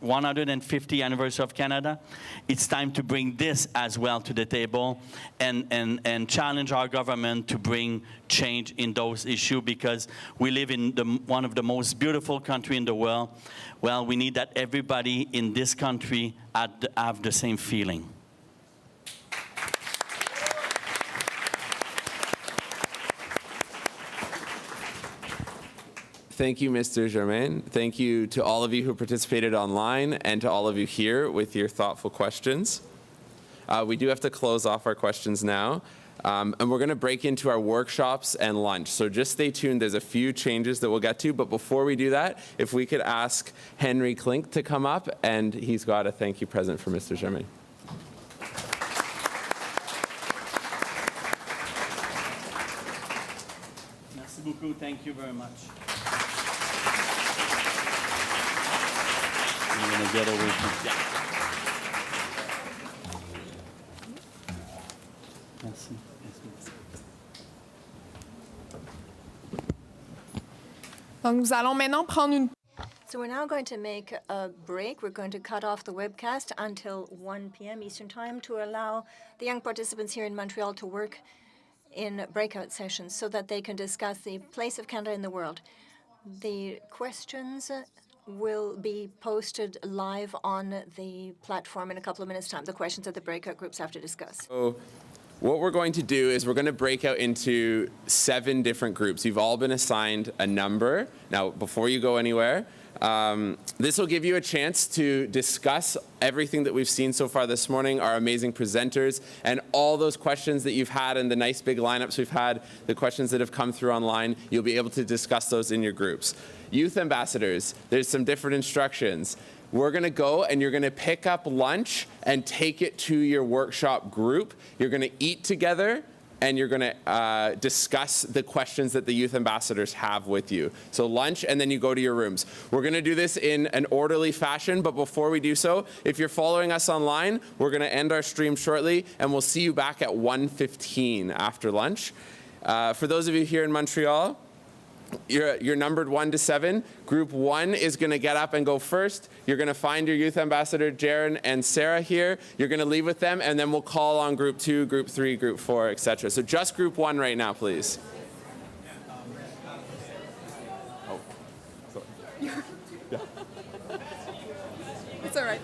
150th anniversary of Canada. It's time to bring this as well to the table and challenge our government to bring change in those issues, because we live in one of the most beautiful countries in the world. Well, we need that everybody in this country have the same feeling. Thank you, Mr. Germain. Thank you to all of you who participated online and to all of you here with your thoughtful questions. We do have to close off our questions now. And we're going to break into our workshops and lunch. So just stay tuned. There's a few changes that we'll get to. But before we do that, if we could ask Henry Klink to come up, and he's got a thank you present for Mr. Germain. Merci beaucoup. Thank you very much. I'm going to get over to Merci. Donc, nous allons maintenant prendre une So we're now going to make a break. We're going to cut off the webcast until 1 p.m. Eastern Time to allow the young participants here in Montreal to work in breakout sessions so that they can discuss the place of Canada in the world. The questions will be posted live on the platform in a couple of minutes' time. The questions that the breakout groups have to discuss. So what we're going to do is we're going to break out into 7 different groups. You've all been assigned a number. Now, before you go anywhere, this will give you a chance to discuss everything that we've seen so far this morning, our amazing presenters, and all those questions that you've had and the nice big lineups we've had, the questions that have come through online. You'll be able to discuss those in your groups. Youth ambassadors, there's some different instructions. We're going to go and you're going to pick up lunch and take it to your workshop group. You're going to eat together and you're going to discuss the questions that the youth ambassadors have with you. So lunch, and then you go to your rooms. We're going to do this in an orderly fashion, but before we do so, if you're following us online, we're going to end our stream shortly, and we'll see you back at 1:15 after lunch. For those of you here in Montreal, you're numbered 1 to 7. Group 1 is going to get up and go first. You're going to find your youth ambassador, Jaron and Sarah here. You're going to leave with them, and then we'll call on Group 2, Group 3, Group 4, etc. So just Group 1 right now, please. It's all right.